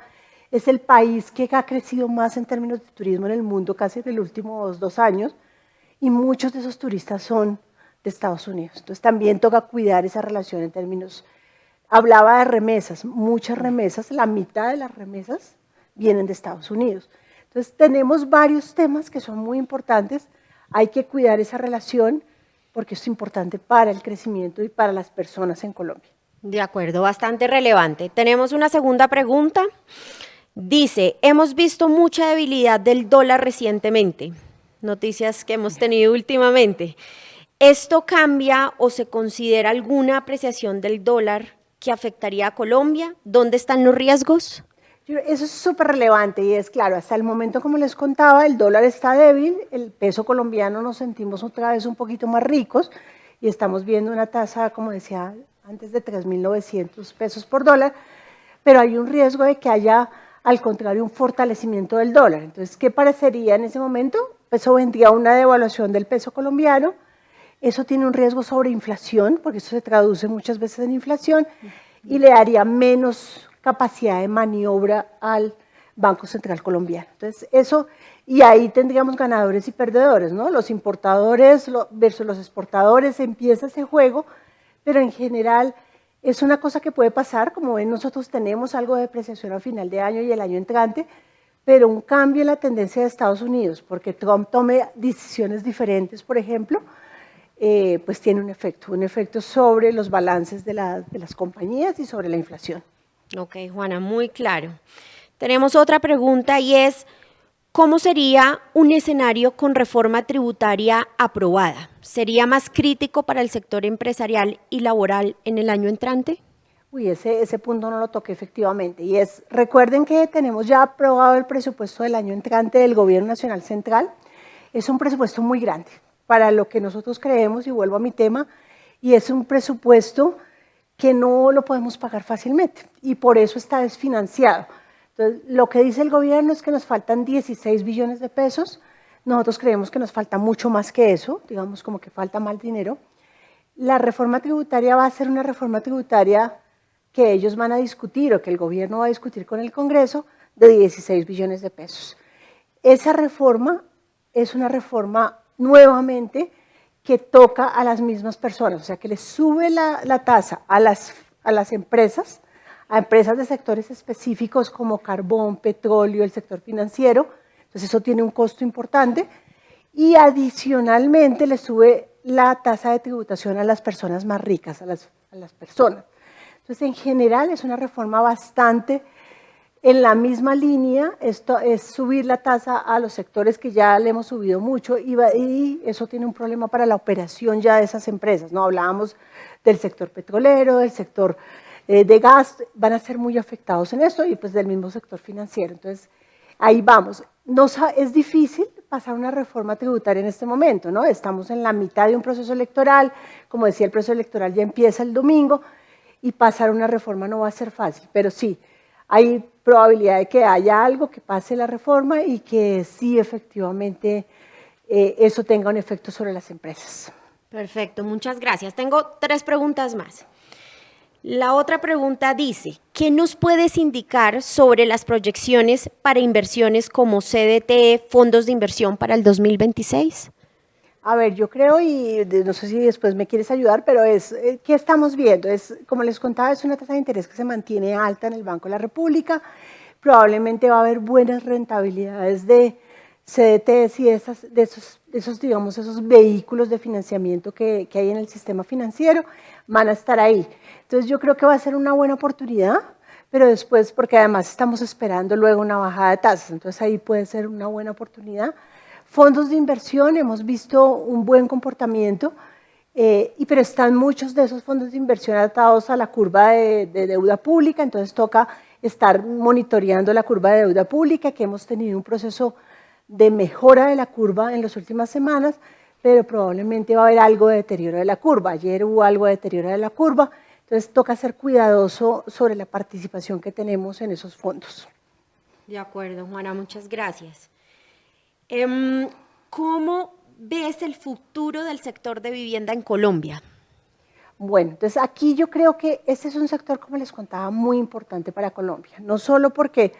Speaker 2: es el país que ha crecido más en términos de turismo en el mundo casi en los últimos 2 años y muchos de esos turistas son de Estados Unidos. Entonces también toca cuidar esa relación en términos, hablaba de remesas, muchas remesas, la mitad de las remesas vienen de Estados Unidos. Entonces tenemos varios temas que son muy importantes, hay que cuidar esa relación porque es importante para el crecimiento y para las personas en Colombia.
Speaker 1: De acuerdo, bastante relevante. Tenemos una segunda pregunta. Dice, hemos visto mucha debilidad del dólar recientemente, noticias que hemos tenido últimamente. ¿Esto cambia o se considera alguna apreciación del dólar que afectaría a Colombia? ¿Dónde están los riesgos?
Speaker 2: Eso es súper relevante y es claro, hasta el momento, como les contaba, el dólar está débil, el peso colombiano nos sentimos otra vez un poquito más ricos y estamos viendo una tasa, como decía antes, de 3.900 pesos por dólar, pero hay un riesgo de que haya al contrario, un fortalecimiento del dólar. Entonces, ¿qué parecería en ese momento? Eso vendría a una devaluación del peso colombiano, eso tiene un riesgo sobre inflación, porque eso se traduce muchas veces en inflación, y le daría menos capacidad de maniobra al Banco Central colombiano. Entonces, eso, y ahí tendríamos ganadores y perdedores, ¿no? Los importadores versus los exportadores, empieza ese juego, pero en general es una cosa que puede pasar, como ven, nosotros tenemos algo de depreciación al final de año y el año entrante, pero un cambio en la tendencia de Estados Unidos, porque Trump tome decisiones diferentes, por ejemplo, pues tiene un efecto sobre los balances de las compañías y sobre la inflación.
Speaker 1: Ok, Juana, muy claro. Tenemos otra pregunta y es, ¿cómo sería un escenario con reforma tributaria aprobada? ¿Sería más crítico para el sector empresarial y laboral en el año entrante?
Speaker 2: Uy, ese punto no lo toqué efectivamente. Y recuerden que tenemos ya aprobado el presupuesto del año entrante del Gobierno Nacional Central. Es un presupuesto muy grande para lo que nosotros creemos, y vuelvo a mi tema, y es un presupuesto que no lo podemos pagar fácilmente y por eso está desfinanciado. Entonces, lo que dice el gobierno es que nos faltan 16 billones de pesos, nosotros creemos que nos falta mucho más que eso, digamos como que falta más dinero. La reforma tributaria va a ser una reforma tributaria que ellos van a discutir o que el gobierno va a discutir con el Congreso de 16 billones de pesos. Esa reforma es una reforma nuevamente que toca a las mismas personas, o sea que le sube la tasa a las empresas, a empresas de sectores específicos como carbón, petróleo, el sector financiero, entonces eso tiene un costo importante, y adicionalmente le sube la tasa de tributación a las personas más ricas, a las personas. Entonces, en general es una reforma bastante en la misma línea, esto es subir la tasa a los sectores que ya le hemos subido mucho y eso tiene un problema para la operación ya de esas empresas, ¿no? Hablábamos del sector petrolero, del sector de gas, van a ser muy afectados en esto y pues del mismo sector financiero. Entonces, ahí vamos. Es difícil pasar una reforma tributaria en este momento, ¿no? Estamos en la mitad de un proceso electoral, como decía, el proceso electoral ya empieza el domingo y pasar una reforma no va a ser fácil, pero sí, hay probabilidad de que haya algo que pase la reforma y que sí efectivamente eso tenga un efecto sobre las empresas.
Speaker 1: Perfecto, muchas gracias. Tengo 3 preguntas más. La otra pregunta dice, ¿qué nos puedes indicar sobre las proyecciones para inversiones como CDT, fondos de inversión para el 2026?
Speaker 2: A ver, yo creo, y no sé si después me quieres ayudar, pero ¿qué estamos viendo? Como les contaba, es una tasa de interés que se mantiene alta en el Banco de la República, probablemente va a haber buenas rentabilidades de CDTs y digamos, esos vehículos de financiamiento que hay en el sistema financiero, van a estar ahí. Entonces yo creo que va a ser una buena oportunidad, pero después, porque además estamos esperando luego una bajada de tasas, entonces ahí puede ser una buena oportunidad. Fondos de inversión, hemos visto un buen comportamiento, pero están muchos de esos fondos de inversión atados a la curva de deuda pública, entonces toca estar monitoreando la curva de deuda pública, que hemos tenido un proceso de mejora de la curva en las últimas semanas, pero probablemente va a haber algo de deterioro de la curva. Ayer hubo algo de deterioro de la curva, entonces toca ser cuidadoso sobre la participación que tenemos en esos fondos.
Speaker 1: De acuerdo, Juana, muchas gracias. ¿Cómo ves el futuro del sector de vivienda en Colombia?
Speaker 2: Bueno, entonces aquí yo creo que este es un sector, como les contaba, muy importante para Colombia, no solo porque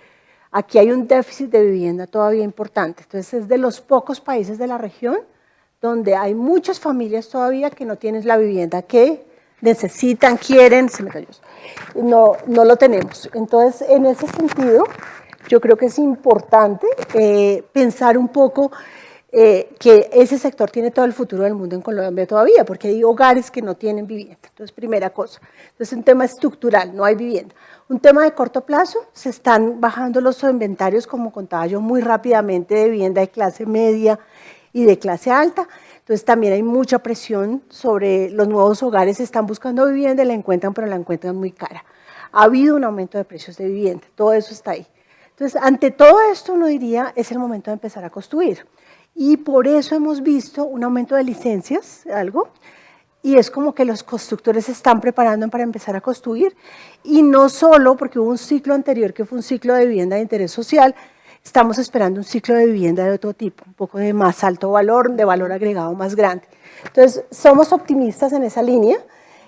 Speaker 2: aquí hay un déficit de vivienda todavía importante, entonces es de los pocos países de la región donde hay muchas familias todavía que no tienen la vivienda que necesitan, quieren, no lo tenemos. Entonces, en ese sentido, yo creo que es importante pensar un poco que ese sector tiene todo el futuro del mundo en Colombia todavía, porque hay hogares que no tienen vivienda. Entonces, primera cosa. Entonces, un tema estructural, no hay vivienda. Un tema de corto plazo, se están bajando los inventarios, como contaba yo, muy rápidamente de vivienda de clase media y de clase alta. Entonces, también hay mucha presión sobre los nuevos hogares, están buscando vivienda, la encuentran, pero la encuentran muy cara. Ha habido un aumento de precios de vivienda, todo eso está ahí. Entonces, ante todo esto, uno diría, es el momento de empezar a construir. Y por eso hemos visto un aumento de licencias, y es como que los constructores se están preparando para empezar a construir, y no solo porque hubo un ciclo anterior que fue un ciclo de vivienda de interés social, estamos esperando un ciclo de vivienda de otro tipo, un poco de más alto valor, de valor agregado más grande. Entonces, somos optimistas en esa línea,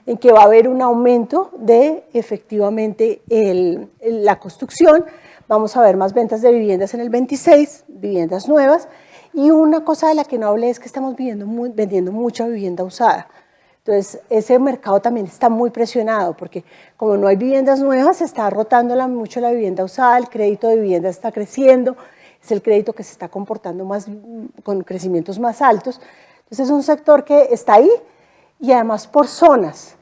Speaker 2: en que va a haber un aumento de efectivamente la construcción, vamos a ver más ventas de viviendas en el 26, viviendas nuevas, y una cosa de la que no hablé es que estamos vendiendo mucha vivienda usada. Entonces, ese mercado también está muy presionado, porque como no hay viviendas nuevas, se está rotando mucho la vivienda usada, el crédito de vivienda está creciendo, es el crédito que se está comportando más, con crecimientos más altos. Entonces, es un sector que está ahí, y además por zonas.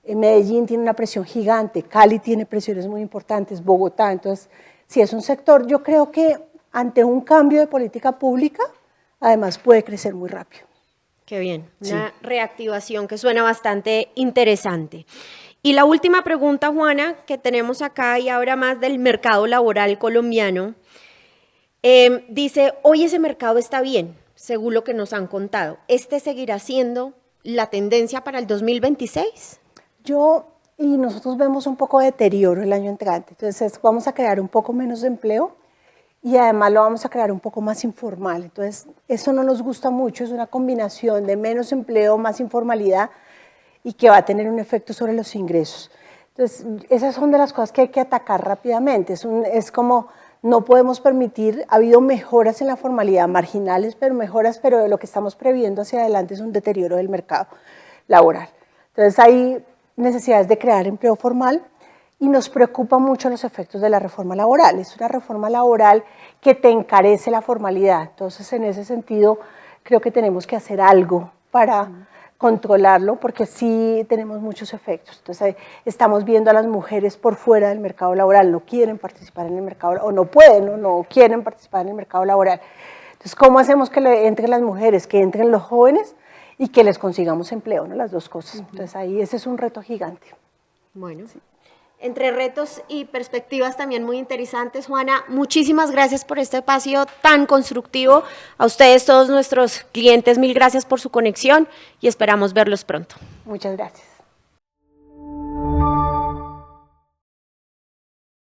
Speaker 2: Medellín tiene una presión gigante, Cali tiene presiones muy importantes, Bogotá. Entonces, si es un sector, yo creo que ante un cambio de política pública, además puede crecer muy rápido.
Speaker 1: Qué bien, una reactivación que suena bastante interesante. Y la última pregunta, Juana, que tenemos acá y ahora más del mercado laboral colombiano, dice, hoy ese mercado está bien, según lo que nos han contado. ¿Este seguirá siendo la tendencia para el 2026?
Speaker 2: Y nosotros vemos un poco de deterioro el año entrante, entonces vamos a crear un poco menos de empleo y además lo vamos a crear un poco más informal, entonces eso no nos gusta mucho, es una combinación de menos empleo, más informalidad y que va a tener un efecto sobre los ingresos. Entonces esas son de las cosas que hay que atacar rápidamente, es como no podemos permitir, ha habido mejoras en la formalidad, marginales, pero mejoras, pero lo que estamos previendo hacia adelante es un deterioro del mercado laboral. Entonces hay necesidades de crear empleo formal y nos preocupan mucho los efectos de la reforma laboral. Es una reforma laboral que te encarece la formalidad. Entonces, en ese sentido, creo que tenemos que hacer algo para controlarlo porque sí tenemos muchos efectos. Entonces, estamos viendo a las mujeres por fuera del mercado laboral, no quieren participar en el mercado laboral, o no pueden, o no quieren participar en el mercado laboral. Entonces, ¿cómo hacemos que entren las mujeres, que entren los jóvenes y que les consigamos empleo, ¿no? Las dos cosas. Entonces ahí ese es un reto gigante.
Speaker 1: Bueno, sí. Entre retos y perspectivas también muy interesantes, Juana, muchísimas gracias por este espacio tan constructivo. A ustedes, todos nuestros clientes, mil gracias por su conexión y esperamos verlos pronto.
Speaker 2: Muchas gracias.